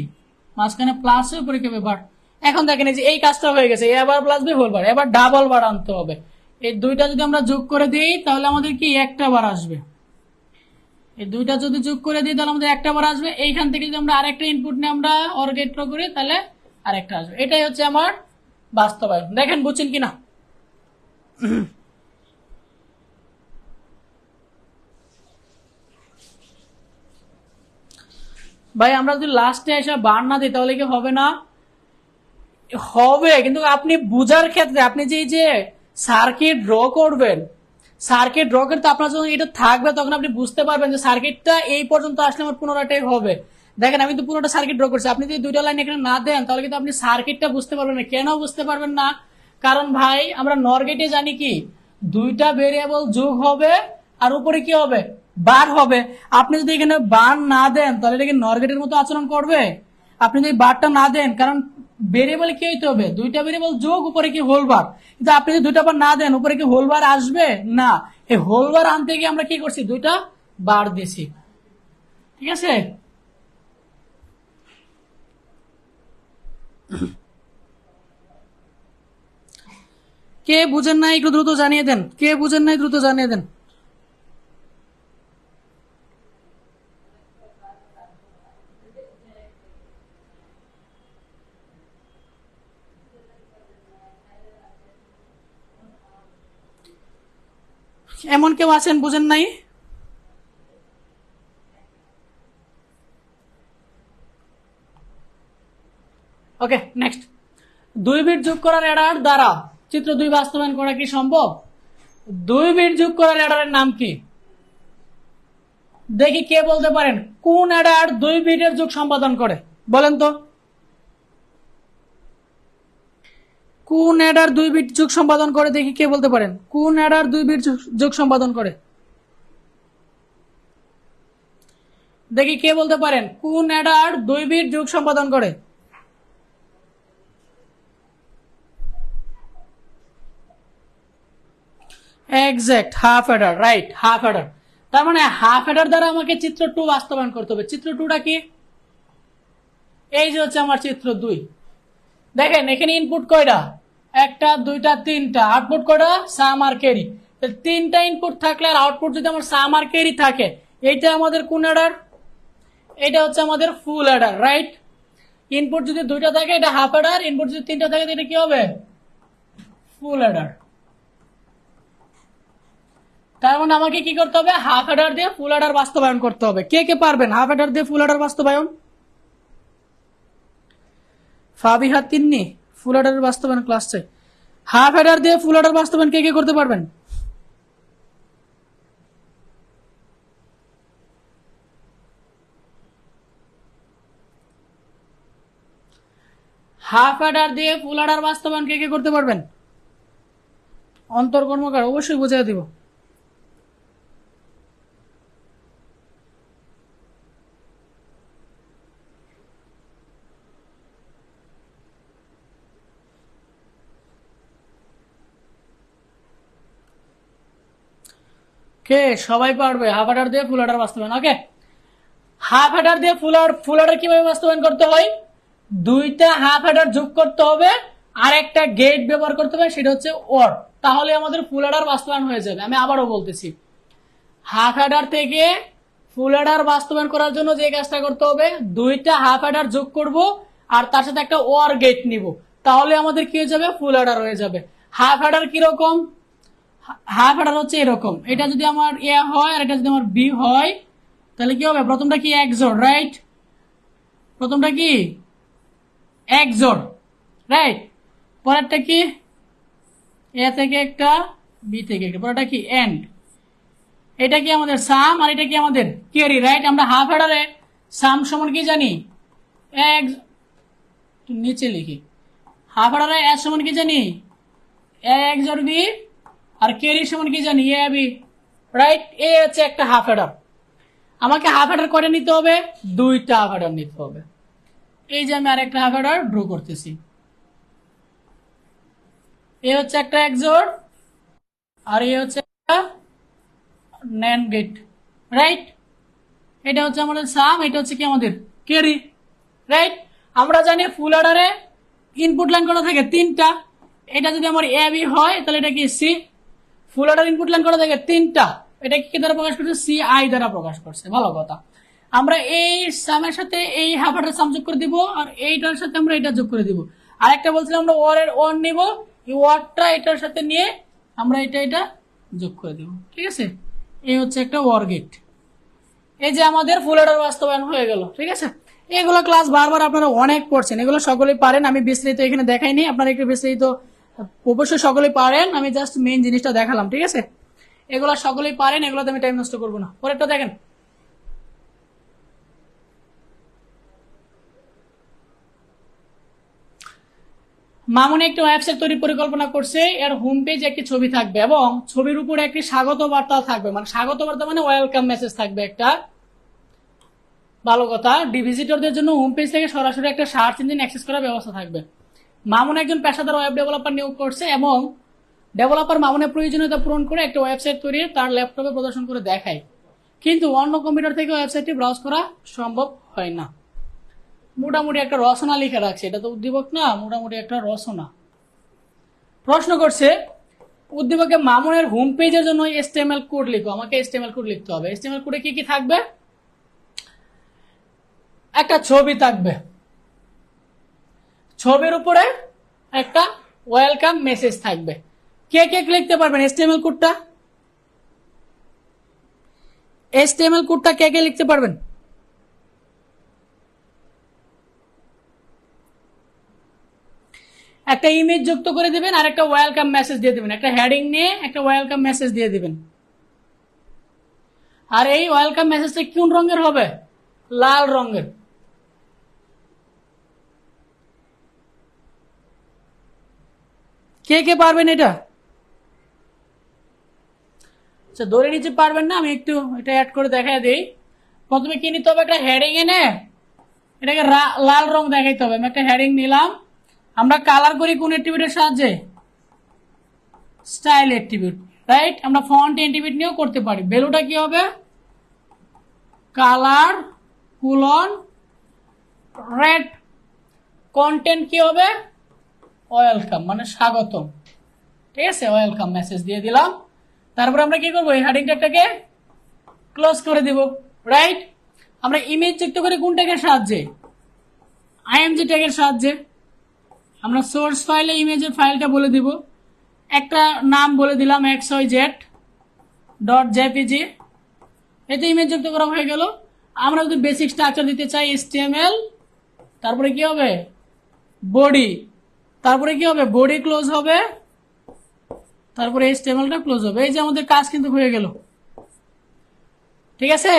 মাঝখানে প্লাস হয়ে উপরে কেবে বার। এখন দেখেন এই যে এই কাজটা হয়ে গেছে, এ বার প্লাস বি হোল বার। এবার ডাবল বার আনতে হবে। এই দুইটা যদি আমরা যোগ করে দিই তাহলে আমাদের কি একটা বার আসবে। এই দুইটা যদি যোগ করে দিই তাহলে আমাদের একটা বার আসবে। এইখান থেকে যদি আমরা আরেকটা ইনপুট নিয়ে আমরা অর গেট করি তাহলে আরেকটা আসবে। এটাই হচ্ছে আমার বাস্তবায়ন। দেখেন বুঝছেন কিনা? ভাই আমরা যদি লাস্টে এসে বার না দিই তাহলে কি হবে না? হবে, কিন্তু আপনি বুঝার ক্ষেত্রে আপনি যে সার্কিট ড্র করবেন, সার্কিট ড্র করতে আপনার যখন এটা থাকবে তখন আপনি বুঝতে পারবেন যে সার্কিটটা এই পর্যন্ত আসলে আমার পুনরাটাই হবে। দেখেন আমি তো পুরোটা সার্কিট ড্র করছি, আপনি যদি দুইটা লাইন এখানে না দেন তাহলে কিন্তু আপনি সার্কিটটা বুঝতে পারবেন না। কেন বুঝতে পারবেন না? কারণ ভাই আমরা নর গেটে জানি কি দুইটা ভেরিয়েবল যোগ হবে আর উপরে কি হবে? বার হবে। আপনি যদি এখানে বার না দেন তাহলে এটা কি নর গেটের মতো আচরণ করবে? আপনি যদি বারটা না দেন, কারণ ভেরিয়েবল কি হইতে হবে? দুইটা ভেরিয়েবল যোগ, উপরে কি হোল বার। কিন্তু আপনি যদি দুইটা বার না দেন উপরে কি হোল বার আসবে না? এই হোল বার আনতে গিয়ে আমরা কি করছি? দুইটা বার দিছি। ঠিক আছে, কে বুঝেন নাই একটু দ্রুত জানিয়ে দেন, কে বুঝেন নাই দ্রুত জানিয়ে দেন। এমন কেউ আছেন বুঝেন নাই? ওকে, নেক্সট। 2 বিট যোগ করার অ্যাডার দ্বারা চিত্র 2 বাস্তবায়ন করা কি সম্ভব? 2 বিট যোগ করার অ্যাডারের নাম কি? দেখি কে বলতে পারেন কোন অ্যাডার 2 বিটের যোগ সম্পাদন করে, বলেন তো। কোন অ্যাডার 2 বিট যোগ সম্পাদন করে, দেখি কে বলতে পারেন কোন অ্যাডার 2 বিট যোগ সম্পাদন করে। দেখি কে বলতে পারেন কোন অ্যাডার 2 বিট যোগ সম্পাদন করে। Exact, half Eder, right, half Eder. তার মানে হাফ অ্যাডার দ্বারা আমাকে চিত্র 2 বাস্তবায়ন করতে হবে। চিত্র 2টা কি? এই যে হচ্ছে আমার চিত্র 2। দেখেন এখানে ইনপুট কয়টা? 1 2 3টা। আউটপুট কয়টা? সাম আর ক্যারি। 3টা ইনপুট থাকলে আর আউটপুট যদি আমার সাম আর ক্যারি থাকে, এইটা আমাদের কোন অ্যাডার? এটা হচ্ছে আমাদের ফুল অ্যাডার, রাইট। ইনপুট যদি 2টা থাকে এটা হাফ অ্যাডার, ইনপুট যদি 3টা থাকে এটা কি হবে? ফুল অ্যাডার। তার মানে আমাকে কি করতে হবে? হাফ অ্যাডার দিয়ে ফুল অ্যাডার বাস্তবায়ন করতে হবে। কে কে পারবেন হাফ অ্যাডার দিয়ে ফুল অ্যাডার বাস্তবায়ন? ফাবিহা তিন্নি ফুল অ্যাডারের বাস্তবায়ন ক্লাস চাই। হাফ অ্যাডার দিয়ে ফুল অ্যাডার বাস্তবায়ন কে কে করতে পারবেন? হাফ অ্যাডার দিয়ে ফুল অ্যাডার বাস্তবায়ন কে কে করতে পারবেন? অন্তর কর্মকার অবশ্যই বুঝিয়ে দিব। কে সবাই পারবে হাফ অ্যাডার দিয়ে ফুল অ্যাডার বাস্তবায়ন? ওকে, হাফ অ্যাডার দিয়ে ফুল অ্যাডার কিভাবে বাস্তবায়ন করতে হয়? 2টা হাফ অ্যাডার যোগ করতে হবে আর একটা গেট ব্যবহার করতে হবে, সেটা হচ্ছে ওর। তাহলে আমাদের ফুল অ্যাডার বাস্তবায়ন হয়ে যাবে। আমি আবারও বলতেছি, হাফ অ্যাডার থেকে ফুল অ্যাডার বাস্তবায়ন করার জন্য যে কাজটা করতে হবে, 2টা হাফ অ্যাডার যোগ করব আর তার সাথে একটা ওর গেট নিব, তাহলে আমাদের কি হয়ে যাবে? ফুল অ্যাডার হয়ে যাবে। হাফ অ্যাডার কিরকম? হাফ অ্যাডার হচ্ছে এরকম। এটা যদি আমার এ হয় আর এটা যদি আমার বি হয়, তাহলে কি হবে? প্রথমটা কি XOR, রাইট? প্রথমটা কি XOR, রাইট? পরেরটা কি? এ থেকে একটা, বি থেকে একটা। পরেরটা কি? এন্ড। এটা কি আমাদের সাম আর এটা কি আমাদের ক্যারি, রাইট? আমরা হাফ অ্যাডারে সাম সমান কি জানি? এক্স, নিচে লিখি। হাফ অ্যাডারে এস সমান কি জানি? XOR B. আর ক্যারি সমান কি জানি? A B, right? এ হচ্ছে একটা হাফ অ্যাডার। আমাকে হাফ অ্যাডার করে নিতে হবে, 2টা হাফ অ্যাডার নিতে হবে। এই যে আমি আরেকটা হাফ অ্যাডার ড্র করতেছি। এ হচ্ছে একটা XOR আর এ হচ্ছে একটা NAND গেট, রাইট? এটা হচ্ছে আমাদের সাম, এটা হচ্ছে কি আমাদের ক্যারি, রাইট? আমরা জানি ফুল অ্যাডারে ইনপুট লাইন করা থাকে 3টা। এটা যদি আমার এ বি হয় তাহলে এটা কি C. Full adder input line করা থাকে 3টা। এটা কি দ্বারা প্রকাশ করছে? সি আই দ্বারা প্রকাশ করছে। ভালো কথা। আমরা এই সামের সাথে এই হাফ অ্যাডার সাম যোগ করে দিব আর এইটার সাথে আমরা এটা যোগ করে দিব। আর একটা বলছিলাম আমরা ওর এর ওর নিব, এই ওয়ারটা এটার সাথে নিয়ে আমরা এটা যোগ করে দিব, ঠিক আছে? এই হচ্ছে একটা ওর গেট। এই যে আমাদের ফুল অ্যাডার বাস্তবায়ন হয়ে গেল, ঠিক আছে? এগুলো ক্লাস বারবার আপনারা অনেক পড়ছেন, এগুলো সকলেই পারেন। আমি বিস্তারিত এখানে দেখাইনি, আপনারা একটু বিস্তারিত অবশ্যই সকলেই পারেন। আমি জাস্ট মেইন জিনিসটা দেখালাম, ঠিক আছে? এগুলো সকলেই পারেন, এগুলোতে আমি টাইম নষ্ট করবো না। পরেরটা দেখেন। মামুনি একটি ওয়েবসাইট তৈরির পরিকল্পনা করছে। এর হোম পেজ একটি ছবি থাকবে এবং ছবির উপরে একটি স্বাগত বার্তা থাকবে। মানে স্বাগত বার্তা মানে ওয়েলকাম মেসেজ থাকবে একটা। ভালো কথা। ভিজিটরদের জন্য হোম পেজ থেকে সরাসরি একটা সার্চ ইঞ্জিন অ্যাক্সেস করার ব্যবস্থা থাকবে। মামুন একজন পেশাদার ওয়েব ডেভেলপার নিয়োগ করছে এবং ডেভেলপার মামুনের প্রয়োজনীয়তা পূরণ করে একটা ওয়েবসাইট তৈরি তার ল্যাপটপে প্রদর্শন করে দেখায়, কিন্তু অন্য কম্পিউটার থেকে ওয়েবসাইটটি ব্রাউজ করা সম্ভব হয় না। মোটামুটি একটা রচনা লিখে রাখছে, এটা তো উদ্দীপক না, মোটামুটি একটা রচনা। প্রশ্ন করছে উদ্দীপকে মামুনের হোম পেজের জন্য HTML কোড লিখো। আমাকে HTML কোড লিখতে হবে। HTML কোডে কি কি থাকবে? একটা ছবি থাকবে, ছবির উপরে একটা ওয়েলকাম মেসেজ থাকবে। কে কে লিখতে পারবেন HTML কোডটা? HTML কোডটা কে কে লিখতে পারবেন? একটা ইমেজ যুক্ত করে দিবেন আর একটা ওয়েলকাম মেসেজ দিয়ে দিবেন, একটা হেডিং নিয়ে একটা ওয়েলকাম মেসেজ দিয়ে দিবেন। আর এই ওয়েলকাম মেসেজটা কোন রঙের হবে? লাল রঙের। কে কে পারবেন এটা? আচ্ছা, ধরে নিচে পারবেন না, আমি একটু এটা অ্যাড করে দেখাই দিই। প্রথমে কি নিতে হবে? একটা হেডিং এনে এটাকে লাল রং দেখাইতে হবে। আমি একটা হেডিং নিলাম, আমরা কালার করি কোন অ্যাট্রিবিউটের সাহায্যে? Style attribute, right? আমরা ফন্ট অ্যাট্রিবিউট নিয়েও করতে পারি। ভ্যালুটা কি হবে? Colour colon red. কন্টেন্ট কি হবে? ওয়েলকাম, মানে স্বাগতম। ঠিক আছে, ওয়েলকাম মেসেজ দিয়ে দিলাম। তারপর আমরা কি করবো? এই হেডিংটাকে ক্লোজ করে দিব, রাইট? আমরা ইমেজ যুক্ত করি কোন ট্যাগের সাহায্যে? আইএমজি ট্যাগের সাহায্যে। আমরা সোর্স ফাইলে ইমেজের ফাইলটা বলে দিব, একটা নাম বলে দিলাম xyz.jpg। এতে ইমেজ যুক্ত করা হয়ে গেল। আমরা যদি বেসিক স্ট্রাকচার দিতে চাই HTML, তারপরে কি হবে? বডি, তারপরে কি হবে? বডি ক্লোজ হবে, তারপরে HTMLটা ক্লোজ হবে। এই যে আমাদের কাজ কিন্তু হয়ে গেল, ঠিক আছে?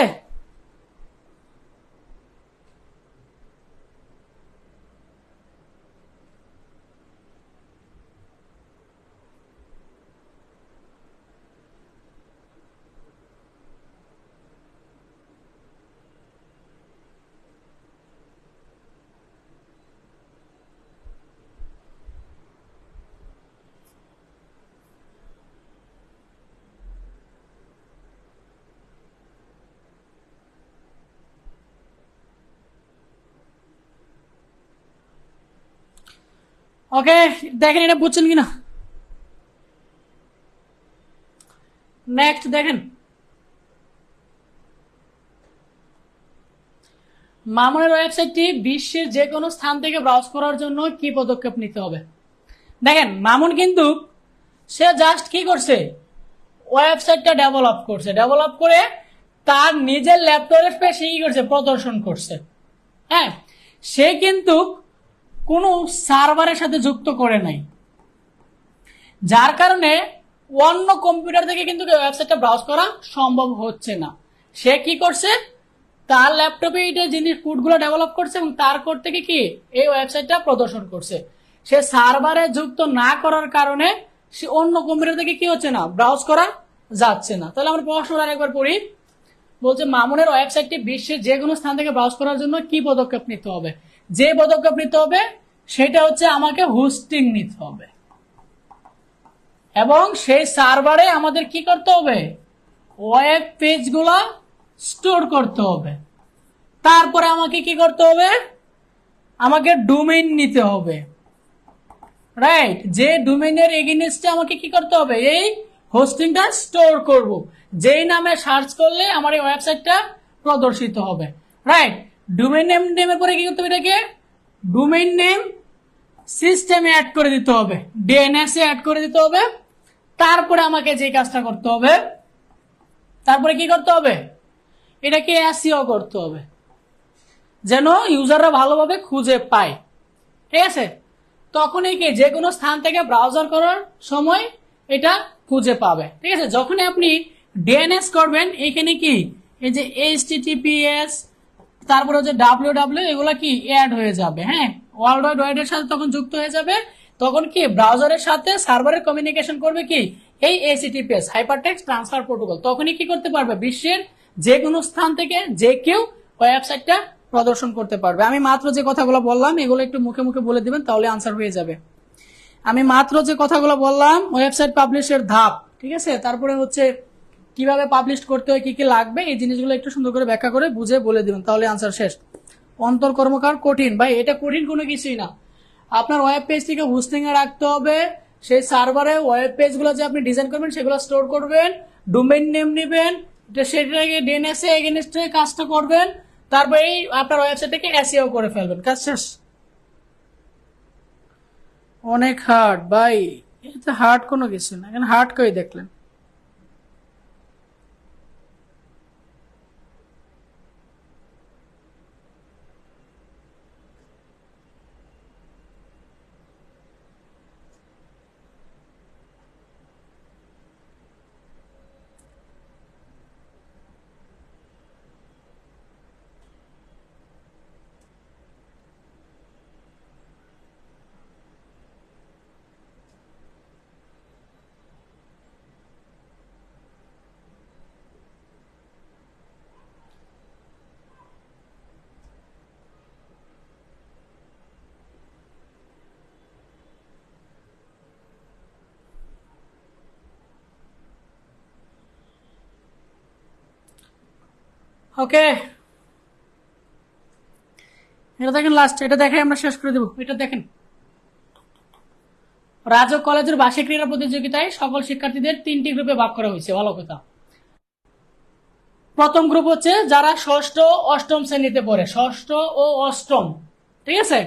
ওকে, দেখেন এটা বুঝছেন কিনা। নেক্সট দেখেন, মামুনের ওয়েবসাইটটি বিশ্বের যে কোনো স্থান থেকে ব্রাউজ করার জন্য কি পদক্ষেপ নিতে হবে? দেখেন, মামুন কিন্তু সে জাস্ট কি করছে? ওয়েবসাইটটা ডেভেলপ করছে, ডেভেলপ করে তার নিজের ল্যাপটপে সে কি করছে? প্রদর্শন করছে। হ্যাঁ, সে কিন্তু কোনো সার্ভারের সাথে যুক্ত করে নাই, যার কারণে অন্য কম্পিউটার থেকে কিন্তু ওয়েবসাইটটা ব্রাউজ করা সম্ভব হচ্ছে না। সে কি করছে? তার ল্যাপটপে এটা জিনিস কোডগুলো ডেভেলপ করছে এবং তার কোড থেকে কি এই ওয়েবসাইটটা প্রদর্শন করছে। সে সার্ভারে যুক্ত না করার কারণে সে অন্য কম্পিউটার থেকে কি হচ্ছে না? ব্রাউজ করা যাচ্ছে না। তাহলে আমরা প্রশ্নটা আরেকবার পড়ি। বলছে মামুনের ওয়েবসাইটটি বিশ্বের যে কোনো স্থান থেকে ব্রাউজ করার জন্য কি পদক্ষেপ নিতে হবে? যে পদক্ষেপ নিতে হবে সেটা হচ্ছে আমাকে হোস্টিং নিতে হবে, এবং সেই সার্ভারে আমাদের কি করতে হবে? ওয়েব পেজগুলো স্টোর করতে হবে। তারপরে আমাকে কি করতে হবে? আমাকে ডোমেইন নিতে হবে, রাইট? যে ডোমেইনের এগেইনস্টে আমাকে কি করতে হবে? এই হোস্টিংটা স্টোর করব, যেই নামে সার্চ করলে আমার এই ওয়েবসাইটটা প্রদর্শিত হবে, রাইট? ডোমেইন নেমের পরে কি করতে হবে? এটাকে ডোমেইন নেম সিস্টেমে অ্যাড করে দিতে হবে, ডিএনএস এ অ্যাড করে দিতে হবে। তারপরে আমাকে যে কাজটা করতে হবে, তারপরে কি করতে হবে? এটাকে এসইও করতে হবে, যেন ইউজাররা ভালোভাবে খুঁজে পায়, ঠিক আছে? তখনই কি যে কোনো স্থান থেকে ব্রাউজার করার সময় এটা খুঁজে পাবে, ঠিক আছে? যখনই আপনি ডিএনএস করবেন, এখানে কি এই যে HTTPS, তারপরে হচ্ছে www, এগুলা কি অ্যাড হয়ে যাবে। হ্যাঁ, ওয়ার্ল্ড ওয়াইড ওয়েবের সাথে তখন যুক্ত হয়ে যাবে। তখন কি ব্রাউজারের সাথে সার্ভারের কমিউনিকেশন করবে কি এই HTTPS, হাইপারটেক্সট ট্রান্সফার প্রোটোকল। তখনই কি করতে পারবে? বিশ্বের যে কোনো স্থান থেকে যে কেউ ওয়েবসাইটটা প্রদর্শন করতে পারবে। আমি মাত্র যে কথাগুলো বললাম এগুলো একটু মুখে মুখে বলে দিবেন, তাহলে আনসার হয়ে যাবে। আমি মাত্র যে কথাগুলো বললাম, ওয়েবসাইট পাবলিশের ধাপ, ঠিক আছে? তারপরে হচ্ছে কিভাবে পাবলিশ করতে হয়, কি কি লাগবে, এই জিনিসগুলো একটু সুন্দর করে ব্যাখ্যা করে বুঝে বলে দিবেন, তাহলে আনসার শেষ। অন্তর কর্মকার কঠিন ভাই, এটা কঠিন কোনো কিছুই না। আপনার ওয়েব পেজটিকে হোস্টিং এ রাখতে হবে, সেই সার্ভারে ওয়েব পেজগুলো যে আপনি ডিজাইন করবেন সেগুলো স্টোর করবেন, ডোমেইন নেম নেবেন, সেটাকে ডিএনএস এ এগেইনস্ট কাজটা করবেন, তারপরে এই আপনার ওয়েবসাইটটাকে এসইও করে ফেলবেন, কাজ শেষ। অনেক হার্ড ভাই, এটা হার্ড কোনো কিছু না। এখানে হার্ড করে দেখলেন। ওকে, এটা দেখেন লাস্ট, এটা দেখে আমরা শেষ করে দেবো। এটা দেখেন, রাজক কলেজের বার্ষিক ক্রীড়া প্রতিযোগিতায় সকল শিক্ষার্থীদের 3টি গ্রুপে ভাগ করা হয়েছে। ভালো কথা। প্রথম গ্রুপ হচ্ছে যারা ষষ্ঠ অষ্টম শ্রেণীতে পড়ে, ষষ্ঠ ও অষ্টম, ঠিক আছে,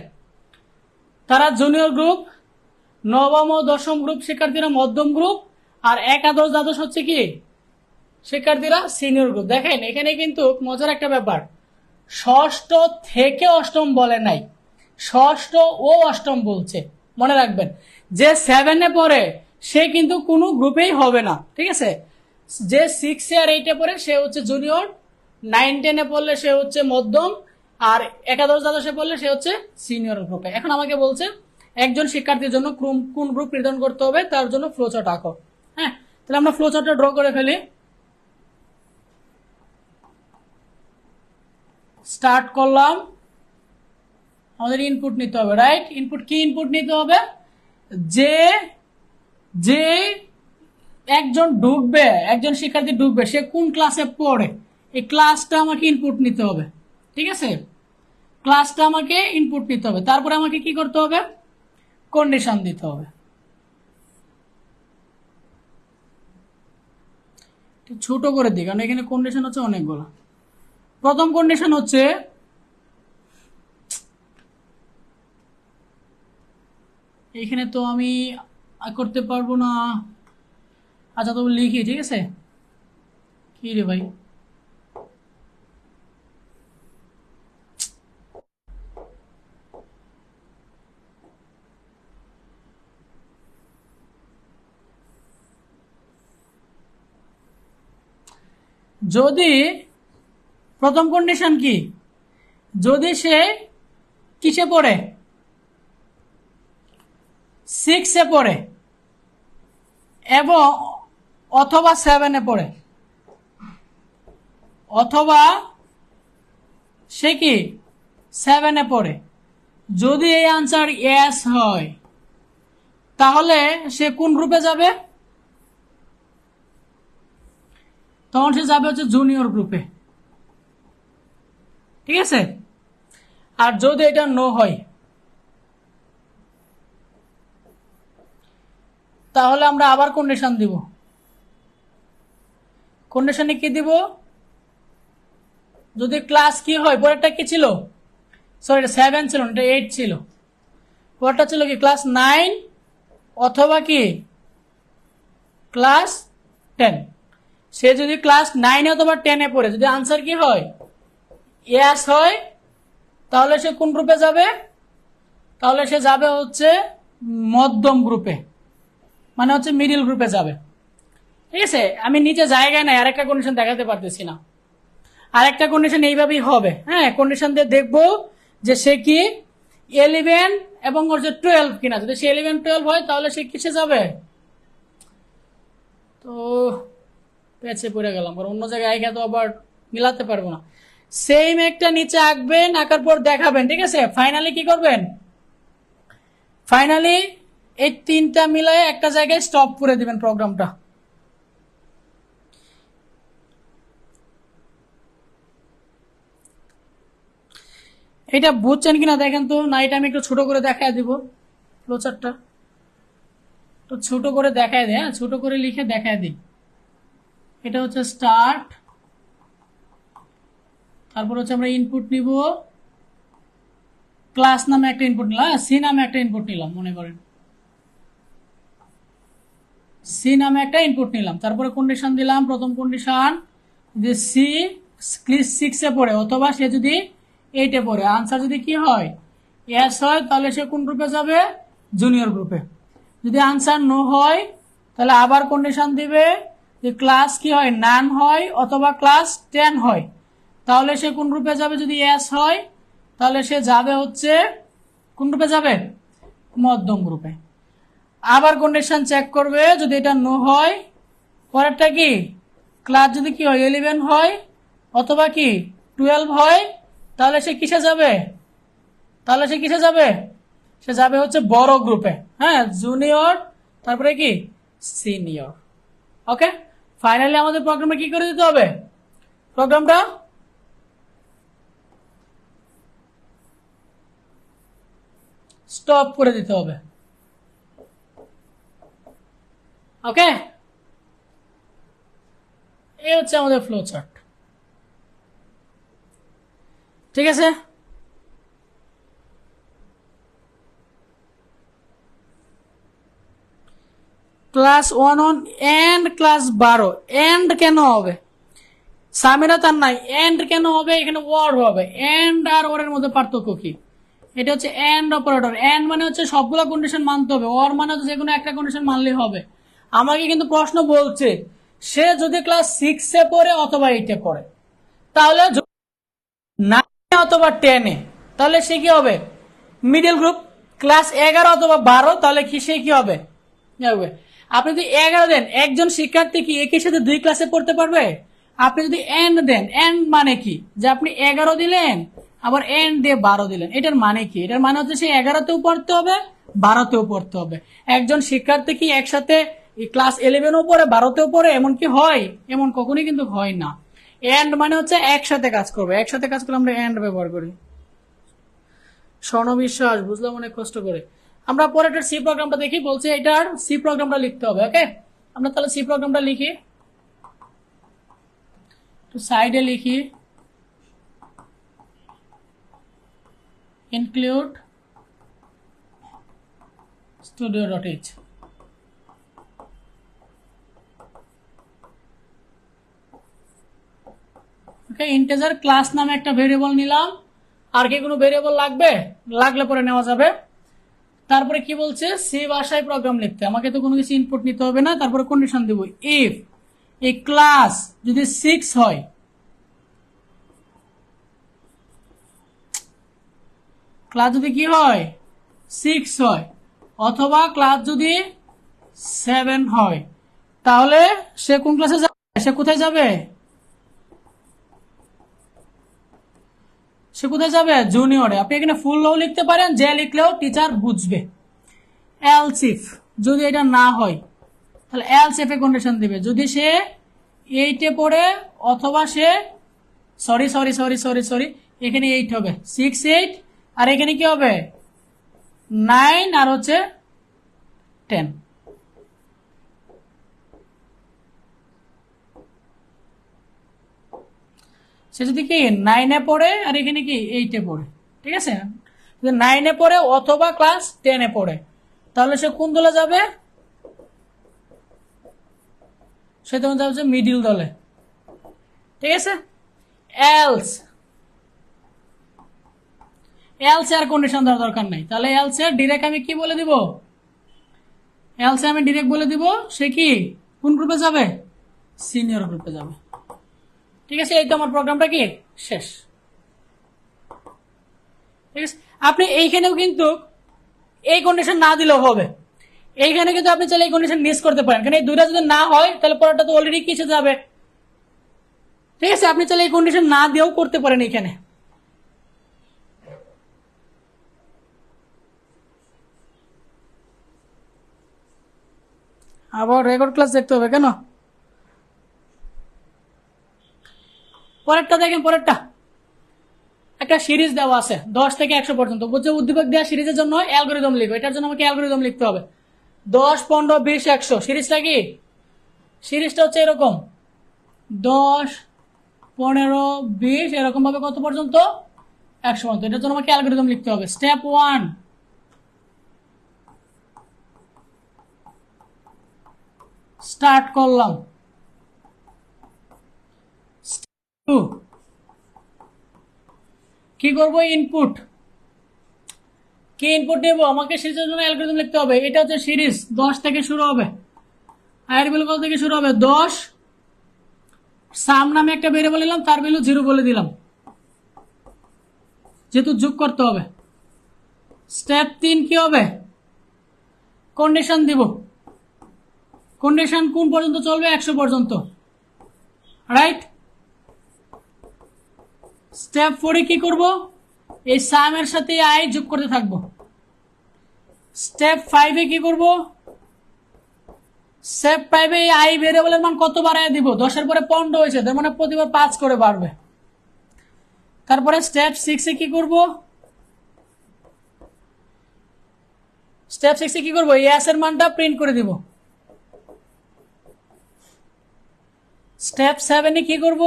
তারা জুনিয়র গ্রুপ। নবম ও দশম গ্রুপ শিক্ষার্থীরা মধ্যম গ্রুপ। আর একাদশ দ্বাদশ হচ্ছে কি শিক্ষার্থীরা সিনিয়র গ্রুপ। দেখেন এখানে কিন্তু মজার একটা ব্যাপার, ষষ্ঠ থেকে অষ্টম বলে নাই, ষষ্ঠ ও অষ্টম বলছে। মনে রাখবেন, যে 7-এ পড়ে সে কিন্তু কোনো গ্রুপেই হবে না, ঠিক আছে। যে 6-এ আর 8-এ পড়ে সে হচ্ছে জুনিয়র, 9-10-এ পড়লে সে হচ্ছে মধ্যম, আর একাদশ দ্বাদশে পড়লে সে হচ্ছে সিনিয়র গ্রুপে। এখন আমাকে বলছে একজন শিক্ষার্থীর জন্য কোন গ্রুপ নির্ধারণ করতে হবে, তার জন্য ফ্লোচার্ট আঁকো। হ্যাঁ, তাহলে আমরা ফ্লোচার্টটা ড্র করে ফেলি। স্টার্ট করলাম, আমাদের ইনপুট নিতে হবে, রাইট? ইনপুট কি ইনপুট নিতে হবে? যে যে একজন ঢুকবে, একজন শিক্ষার্থী ঢুকবে, সে কোন ক্লাসে পড়ে, এই ক্লাসটা আমাকে ইনপুট নিতে হবে, ঠিক আছে। ক্লাসটা আমাকে ইনপুট নিতে হবে, তারপরে আমাকে কি করতে হবে? কন্ডিশন দিতে হবে। ছোট করে দিই, কারণ এখানে কন্ডিশন হচ্ছে অনেকগুলো। প্রথম কন্ডিশন হচ্ছে এখানে তো আমি করতে পারবো না, আচ্ছা তবে লিখি, ঠিক আছে। কি রে ভাই, যদি প্রথম কন্ডিশন কি, যদি সে কিসে পড়ে, 6-এ পড়ে এবং অথবা 7-এ পড়ে, অথবা সে কি 7-এ পড়ে, যদি এই আনসার ইয়েস হয় তাহলে সে কোন গ্রুপে যাবে? তখন সে যাবে হচ্ছে জুনিয়র গ্রুপে, ঠিক আছে। আর যদি এটা নো হয় তাহলে আমরা আবার কন্ডিশন দিব। কন্ডিশনে কি দিব? যদি ক্লাস কি হয়, পরেরটা কি ছিল, সরি এটা 7 ছিল, এটা 8 ছিল, পরেরটা ছিল কি ক্লাস 9 অথবা কি ক্লাস 10। সে যদি ক্লাস 9 অথবা 10-এ পড়ে, যদি আনসার কি হয়, ইয়েস হয়, তাহলে সে কোন গ্রুপে যাবে? তাহলে সে যাবে হচ্ছে মধ্যম গ্রুপে, মানে হচ্ছে মিডিল গ্রুপে যাবে, ঠিক আছে। আমি নিচে জায়গায় নাই, আরেকটা কন্ডিশন দেখাতে পারতেছি না, আরেকটা কন্ডিশন এইভাবেই হবে। হ্যাঁ, কন্ডিশন দিয়ে দেখবো যে সে কি 11 এবং হচ্ছে 12 কিনা। যদি সে 11-12 হয় তাহলে সে কিসে যাবে? তো পেছে পড়ে গেলাম, কারণ অন্য জায়গায় আইগা তো আবার মিলাতে পারবো না। সেম একটা নিচে আঁকবেন, আঁকার পর দেখাবেন, ঠিক আছে। ফাইনালি কি করবেন? ফাইনালি এই 3টা মিলায় একটা জায়গায় স্টপ করে দিবেন প্রোগ্রামটা। এটা বুঝছেন কিনা দেখেন তো, না এটা আমি একটু ছোট করে দেখায় দিব, ফ্লোচার্টটা তো ছোট করে দেখায় দিই। হ্যাঁ, ছোট করে লিখে দেখায় দিই। এটা হচ্ছে স্টার্ট, তারপর হচ্ছে আমরা ইনপুট নিব, ক্লাস নামে একটা ইনপুট নিলাম, সি নামে একটা ইনপুট নিলাম, মনে করেন সি নামে একটা ইনপুট নিলাম। তারপরে কন্ডিশন দিলাম, প্রথম কন্ডিশন যে সি 6-এ পড়ে অথবা সে যদি 8-এ পড়ে, আনসার যদি কি হয়, ইয়েস হয়, তাহলে সে কোন গ্রুপে যাবে? জুনিয়র গ্রুপে। যদি আনসার নো হয় তাহলে আবার কন্ডিশন দিবে যে ক্লাস কি হয়, 9 হয় অথবা ক্লাস 10 হয়, তাহলে সে কোন গ্রুপে যাবে? যদি ইয়েস হয় তাহলে সে যাবে হচ্ছে কোন গ্রুপে যাবে? মধ্যম গ্রুপে। আবার কন্ডিশন চেক করবে, যদি এটা নো হয়, পরেরটা কি ক্লাস যদি কি হয় 11 হয় অথবা কি 12 হয়, তাহলে সে কিসে যাবে? তাহলে সে কিসে যাবে? সে যাবে হচ্ছে বড় গ্রুপে। হ্যাঁ, জুনিয়র, তারপরে কি সিনিয়র। ওকে, ফাইনালি আমাদের প্রোগ্রামটা কি করে দিতে হবে? প্রোগ্রামটা স্টপ করে দিতে হবে। ওকে, এই হচ্ছে আমাদের ফ্লো চার্ট। ঠিক আছে, ক্লাস 1 এন্ড ক্লাস 12 এন্ড কেন হবে? সামিরা তার নাই, এন্ড কেন হবে? এখানে ওয়ার্ড হবে। এন্ড আর ওয়ার্ডের মধ্যে পার্থক্য কি? এটা হচ্ছে এন্ড অপারেটর। এন্ড মানে হচ্ছে সবগুলো কন্ডিশন মানতে হবে, ওর মানে হচ্ছে যে কোনো একটা কন্ডিশন মানলেই হবে। আমাকে কিন্তু প্রশ্ন বলছে সে যদি ক্লাস 6-এ পড়ে অথবা 8-এ পড়ে, তাহলে 9 অথবা 10-এ, তাহলে সে কি হবে? Middle group. ক্লাস 11 অথবা 12, তাহলে কি সে কি হবে? আপনি যদি 11 দেন, একজন শিক্ষার্থী কি একই সাথে 2 ক্লাসে পড়তে পারবে? আপনি যদি এন্ড দেন, এন্ড মানে কি? যে আপনি 11 দিলেন আবার এন্ড দিয়ে 12 দিলেন, এটার মানে কি? এটার মানে হচ্ছে সে 11তেও পড়তে হবে, 12তেও পড়তে হবে। একজন শিক্ষার্থী কি একসাথে ক্লাস 11ও পড়ে 12তেও পড়ে, এমন কি হয়? এমন কখনোই কিন্তু হয় না। এন্ড মানে হচ্ছে একসাথে কাজ করবে, একসাথে কাজ করে আমরা এন্ড ব্যবহার করি। স্বর্ণবিশ্বাস, বুঝলাম অনেক কষ্ট করে। আমরা পরে একটা সি প্রোগ্রামটা দেখি, বলছে এটার সি প্রোগ্রামটা লিখতে হবে। ওকে, আমরা তাহলে সি প্রোগ্রামটা লিখি, তো সাইডে লিখি include studio.h। ওকে, ইন্টিজার ক্লাস নামে একটা ভেরিয়েবল নিলাম। আর কি কোনো ভেরিয়েবল লাগবে? লাগলে পরে নেওয়া যাবে। তারপরে কি বলছে? সি ভাষায় প্রোগ্রাম লিখতে, আমাকে তো কোনো কিছু ইনপুট নিতে হবে না। তারপরে কন্ডিশন দেব, ইফ এই ক্লাস যদি 6 হয়, ক্লাস যদি কি হয়? 6 হয়, অথবা ক্লাস যদি 7 হয়, তাহলে সে কোন ক্লাসে যাবে? সে কোথায় যাবে? সে কোথায় যাবে? জুনিয়রে। আপনি এখানে ফুল নাও লিখতে পারেন, যে লিখলেও টিচার বুঝবে। এলস ইফ যদি এটা না হয়, তাহলে এলস ইফ এ কন্ডিশন দিবে, যদি সে 8-এ পড়ে অথবা সে সরি এখানে 8 হবে, 6 8, আর এখানে কি হবে? 9 আর হচ্ছে 10। সে যদি কি 9-এ পড়ে আর এখানে কি 8-এ পড়ে, ঠিক আছে, 9-এ পড়ে অথবা ক্লাস 10-এ পড়ে, তাহলে সে কোন দলে যাবে? সে তখন যাবে মিডিল দলে। ঠিক আছে, এলস আর কন্ডিশন দেওয়ার দরকার নাই। তাহলে এলস এর ডিরেক্ট আমি কি বলে দিব? এলস আমি ডিরেক্ট বলে দিব সে কি কোন গ্রুপে যাবে? সিনিয়র গ্রুপে যাবে। ঠিক আছে, এই তো আমার প্রোগ্রামটা কি শেষ। ঠিক আছে, আপনি এইখানেও কিন্তু এই কন্ডিশন না দিলেও হবে। এইখানে কিন্তু আপনি চাইলে এই কন্ডিশন মিস করতে পারেন, কারণ এই দুইটা যদি না হয় তাহলে পরেরটা তো অলরেডি কিসে যাবে। ঠিক আছে, আপনি চাইলে এই কন্ডিশন না দিয়েও করতে পারেন এখানে। আবার রেকর্ড ক্লাস দেখতে হবে কেন? পরেরটা দেখেন, পরেরটা একটা সিরিজ দেওয়া আছে 10 থেকে 100 পর্যন্ত। বুঝছে, উদ্দীপক দেওয়া সিরিজের জন্য অ্যালগরিদম লিখবে, এটার জন্য আমাকে অ্যালগরিদম লিখতে হবে। 10 15 20 100 সিরিজটা কি? সিরিজটা হচ্ছে এরকম 10 15 20 এরকম ভাবে কত পর্যন্ত? 100 পর্যন্ত। এটার জন্য আমাকে অ্যালগরিদম লিখতে হবে। স্টেপ 1, স্টার্ট করলাম। স্টেপ 2 কি করবো? ইনপুট। কি ইনপুট নেব? আমাকে সিরিজের জন্য অ্যালগরিদম লিখতে হবে। এটা হচ্ছে সিরিজ, 10 থেকে শুরু হবে। আয়ের ভ্যালু কত থেকে শুরু হবে? 10। সাম নামে একটা ভেরিয়েবল নিলাম, তার ভ্যালু 0 বলে দিলাম, যেহেতু যোগ করতে হবে। স্টেপ 3 কি হবে? কন্ডিশন দিব। কন্ডিশন কোন পর্যন্ত চলবে? 100 পর্যন্ত, রাইট। স্টেপ 4 কি করব? এই সামের সাথে আই যোগ করতে থাকবো। স্টেপ 5 কি করব? স্টেপ 5 এই আই ভেরিয়েবলের মান কত বাড়ায় দিব? 10-এর পরে 15 হয়েছে, তার মানে প্রতিবার 5 করে বাড়বে। তারপরে স্টেপ 6 কি করব? স্টেপ 6 এ কি করব, এস এর মানটা প্রিন্ট করে দিব। স্টেপ 7 এ কি করব,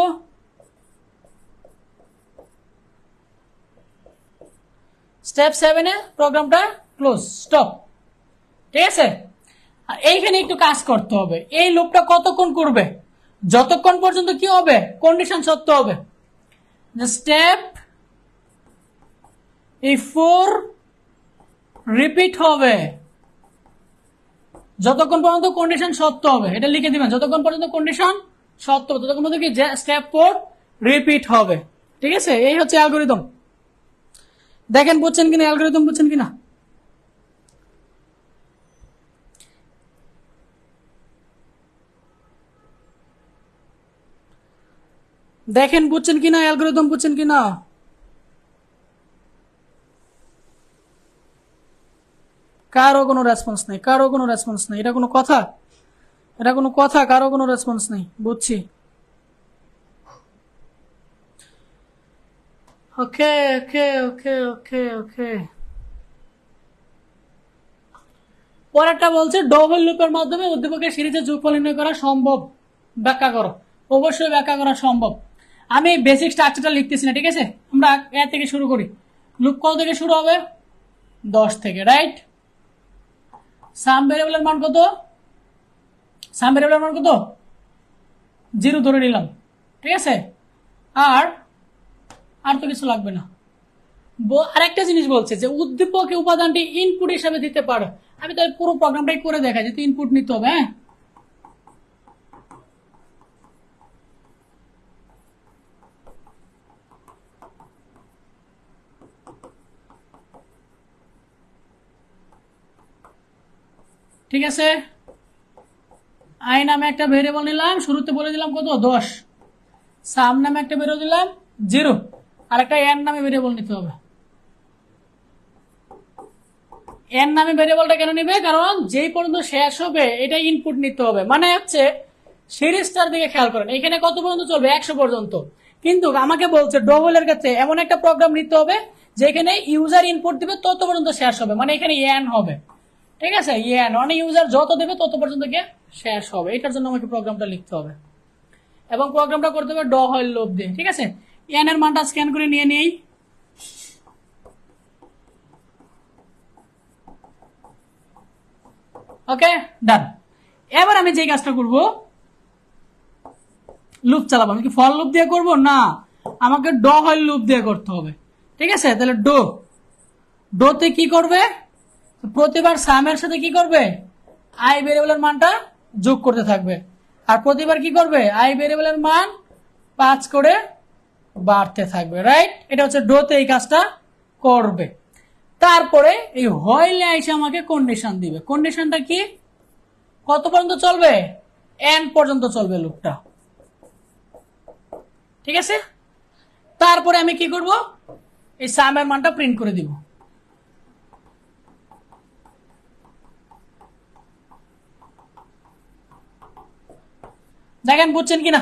স্টেপ 7 এ প্রোগ্রামটা ক্লোজ, স্টপ। ঠিক আছে, আর এইখানে একটু কাজ করতে হবে। এই লুপটা কতক্ষণ করবে, যতক্ষণ পর্যন্ত কি হবে, কন্ডিশন সত্য হবে। স্টেপ এই 4 রিপিট হবে যতক্ষণ পর্যন্ত কন্ডিশন সত্য হবে, এটা লিখে দিবেন, যতক্ষণ পর্যন্ত কন্ডিশন সত্য হবে ততক্ষণ পর্যন্ত কি স্টেপ 4 রিপিট হবে। ঠিক আছে, এই হচ্ছে অ্যালগরিদম। দেখেন বুঝছেন কিনা, অ্যালগরিদম বুঝছেন কিনা। দেখেন বুঝছেন কিনা, অ্যালগরিদম বুঝছেন কিনা। কারো কোনো রেসপন্স নেই, কারো কোনো রেসপন্স নেই, এটা কোনো কথা, এটা কোনো কথা, কারো কোনো রেসপন্স নেই। বুঝছি, ওকে ওকে ওকে ওকে ওকে। পরেরটা বলছে ডবল লুপের মাধ্যমে উদ্দীপকের সিরিজে যোগফল নির্ণয় করা সম্ভব, ব্যাখ্যা করো। অবশ্যই ব্যাখ্যা করা সম্ভব। আমি বেসিক স্ট্রাকচারটা লিখতেছি না, ঠিক আছে, আমরা এ থেকে শুরু করি। লুপ কত থেকে শুরু হবে, 10 থেকে, রাইট। সাম ভেরিয়েবলের মান কত, সাম ভেরিয়েবলের মান কত, 0 ধরে নিলাম। ঠিক আছে, আর আর তো কিছু লাগবে না। আরেকটা জিনিস বলছে যে উদ্দীপক উপাদানটি ইনপুট হিসাবে দিতে পারো। আমি তাহলে পুরো প্রোগ্রামটাই করে দেখাই, যেহেতু ইনপুট নিতে হবে। হ্যাঁ, ঠিক আছে, আই নামে একটা ভেরিয়েবল নিলাম, শুরুতে বলে দিলাম কত, 10। সাম নামে একটা ভেরিয়েবল দিলাম 0, আর একটা এন নামে ভেরিয়েবল নিতে হবে। এন নামে ভেরিয়েবলটা কেন নিবে, কারণ যেই পর্যন্ত শেষ হবে এটা ইনপুট নিতে হবে। মানে হচ্ছে সিরিজটার দিকে খেয়াল করেন, এখানে কত পর্যন্ত চলবে, 100 পর্যন্ত। কিন্তু আমাকে বলছে ডবলের ক্ষেত্রে এমন একটা প্রোগ্রাম নিতে হবে যেখানে ইউজার ইনপুট দিবে তত পর্যন্ত শেষ হবে, মানে এখানে এন হবে। ঠিক আছে, এন মানে ইউজার যত দেবে তত পর্যন্ত গিয়ে শেষ হবে। এটার জন্য আমাকে প্রোগ্রামটা লিখতে হবে এবং প্রোগ্রামটা করতে হবে ডবল লুপ দিয়ে। ঠিক আছে, এন এর মানটা স্ক্যান করে নিয়ে নেই। ওকে, ডান। এবার আমি যে কাজটা করব, লুপ চালাবো। আমি কি ফর লুপ দিয়ে করব না, আমাকে ডো হয় লুপ দিয়ে করতে হবে। ঠিক আছে, তাহলে ডোতে কি করবে, প্রতিবার সামের সাথে কি করবে, আই ভেরিয়েবলের মানটা যোগ করতে থাকবে, আর প্রতিবার কি করবে, আই ভেরিয়েবলের মান 5 করে বাড়তে থাকবে, রাইট। এটা হচ্ছে ডোতে এই কাজটা করবে। তারপরে এই হোয়াইলে এসে আমাকে কন্ডিশন দিবে। কন্ডিশনটা কি, কত পর্যন্ত চলবে, এন পর্যন্ত চলবে লুপটা। ঠিক আছে, তারপরে আমি কি করব, এই সামের মানটা প্রিন্ট করে দিব। দেখেন বুঝছেন কিনা।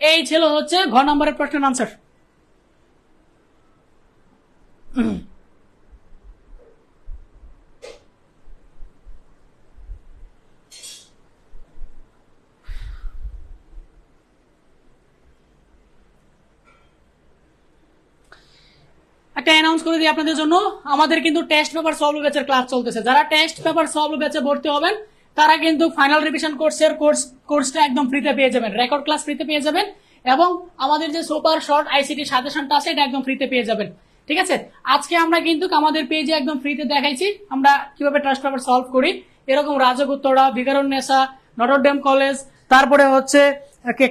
এই ছিল হচ্ছে ঘ নম্বরের প্রশ্নের আনসার। একটা অ্যানাউন্স করে দিই আপনাদের জন্য, আমাদের কিন্তু টেস্ট পেপার সলভ ব্যাচের ক্লাস চলতেছে। যারা টেস্ট পেপার সলভ ব্যাচে ভর্তি হবেন তারা কিন্তু ফাইনাল রিভিশন কোর্সের কোর্সটা একদম ফ্রিতে পেয়ে যাবেন, রেকর্ড ক্লাস ফ্রিতে পেয়ে যাবেন, এবং আমাদের যে সুপার শর্ট আইসিটি সাজেশনটা আছে এটা একদম ফ্রিতে পেয়ে যাবেন। ঠিক আছে, আজকে আমরা কিন্তু আমাদের পেজে একদম ফ্রিতে দেখাইছি আমরা কিভাবে টেস্ট পেপার সলভ করি। এরকম রাজক উত্তরা, ভিকারুননিসা, নটরডেম কলেজ, তারপরে হচ্ছে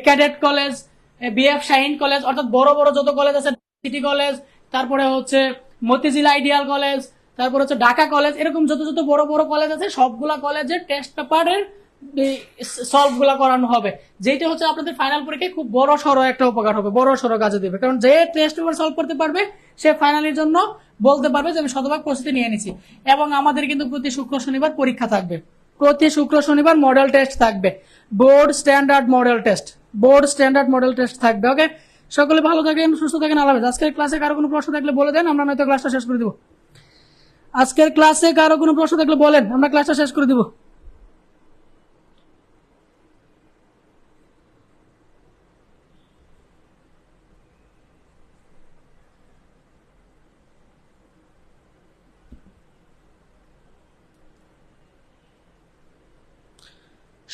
cadet college, BF Shaheen college, অর্থাৎ বড় বড় যত কলেজ আছে, সিটি কলেজ, তারপরে হচ্ছে মতিঝিল আইডিয়াল কলেজ, তারপর হচ্ছে ঢাকা কলেজ, এরকম যত যত বড় বড় কলেজ আছে সবগুলা কলেজের টেস্ট পেপারের সলভ গুলা করানো হবে, যেটা হচ্ছে আপনাদের ফাইনাল পরীক্ষায় খুব বড় সড়ো একটা উপকার হবে, বড় সড়ো কাজে দেবে। কারণ যে টেস্ট পেপার সলভ করতে পারবে সে ফাইনালের জন্য বলতে পারবে যে আমি শতভাগ প্রস্তুতি নিয়ে নিছি। এবং আমাদের কিন্তু প্রতি শুক্র শনিবার পরীক্ষা থাকবে, প্রতি শুক্র শনিবার মডেল টেস্ট থাকবে, board standard model test, board standard model test থাকবে। ওকে, সকলে ভালো থাকেন, সুস্থ থাকেন, আল্লাহ হাফেজ। আজকের ক্লাসে কারো কোনো প্রশ্ন থাকলে বলে দেন, আমরা নয়তো ক্লাসটা শেষ করে দেবো। আজকের ক্লাসে কারো কোনো প্রশ্ন থাকলে বলেন, আমরা ক্লাসটা শেষ করে দিব।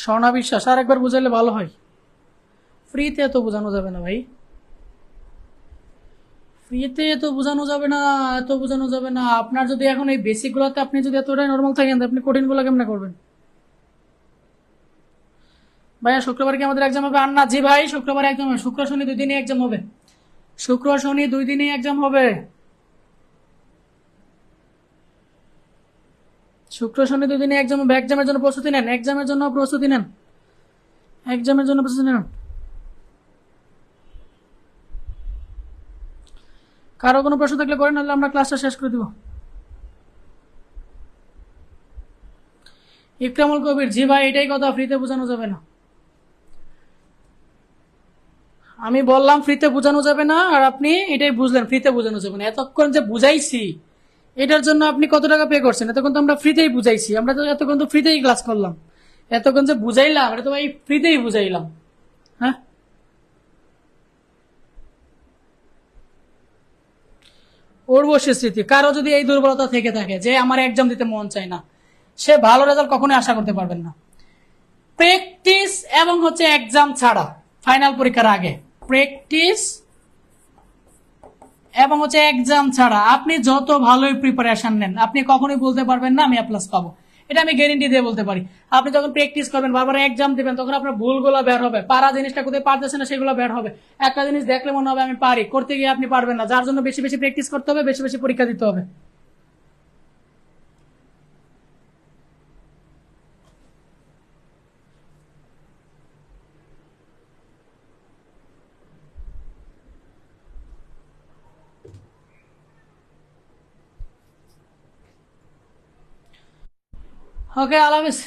স্বর্ণা বিশ্বাস, আর একবার বুঝাইলে ভালো হয়। ফ্রিতে তো বোঝানো যাবে না ভাই, ফ্রিতে তো বোঝানো যাবে না, এত বোঝানো যাবে না। আপনার যদি এখন এই বেসিক গুলোতে আপনি যদি এতটাই নর্মাল থাকেন, আপনি কঠিন গুলো কেমনে করবেন? ভাইয়া শুক্রবার কি আমাদের এক্সাম হবে? আর না, জি ভাই শুক্রবার একদম হবে, শুক্র শনি 2 দিনই এক্সাম হবে, শুক্র শনি 2 দিনই এক্সাম হবে, শুক্র শনি 2 দিনই এক্সাম হবে। এক্সামের জন্য প্রস্তুতি নেন, এক্সামের জন্য প্রস্তুতি নেন, এক্সামের জন্য প্রস্তুতি নেন। কারো কোনো প্রশ্ন থাকলে করেন, নাহলে আমরা ক্লাসটা শেষ করে দিব। ইকরামুল কবির, জি ভাই এটাই কথা, ফ্রিতে বোঝানো যাবে না। আমি বললাম ফ্রিতে বোঝানো যাবে না, আর আপনি এটাই বুঝলেন ফ্রিতে বোঝানো যাবে না। এতক্ষণ যে বুঝাইছি এটার জন্য আপনি কত টাকা পে করছেন? এতক্ষণ তো আমরা ফ্রিতেই বুঝাইছি, আমরা তো এতক্ষণ তো ফ্রিতেই ক্লাস করলাম, এতক্ষণ যে বুঝাইলাম এটা তো ভাই ফ্রিতেই বুঝাইলাম। হ্যাঁ, উর্বশী স্মৃতি, কারো যদি এই দুর্বলতা থেকে থাকে যে আমার এক্সাম দিতে মন চায় না, সে ভালো রেজাল্ট কখনোই আশা করতে পারবেন না। প্র্যাকটিস এবং হচ্ছে এক্সাম ছাড়া, ফাইনাল পরীক্ষার আগে প্র্যাকটিস এবং হচ্ছে এক্সাম ছাড়া আপনি যত ভালোই প্রিপারেশন নেন, আপনি কখনোই বলতে পারবেন না আমি এ প্লাস পাবো। এটা আমি গ্যারেন্টি দিয়ে বলতে পারি। আপনি যখন প্র্যাকটিস করবেন, বারবার এক্সাম দিবেন, তখন আপনার ভুলগুলো বের হবে, পারা জিনিসটা কোথায় পারতেছে না সেগুলো বের হবে। একটা জিনিস দেখলে মনে হবে আমি পারি, করতে গিয়ে আপনি পারবেন না, যার জন্য বেশি বেশি প্র্যাকটিস করতে হবে, বেশি বেশি পরীক্ষা দিতে হবে। ওকে, আল্লাহ হাফিজ।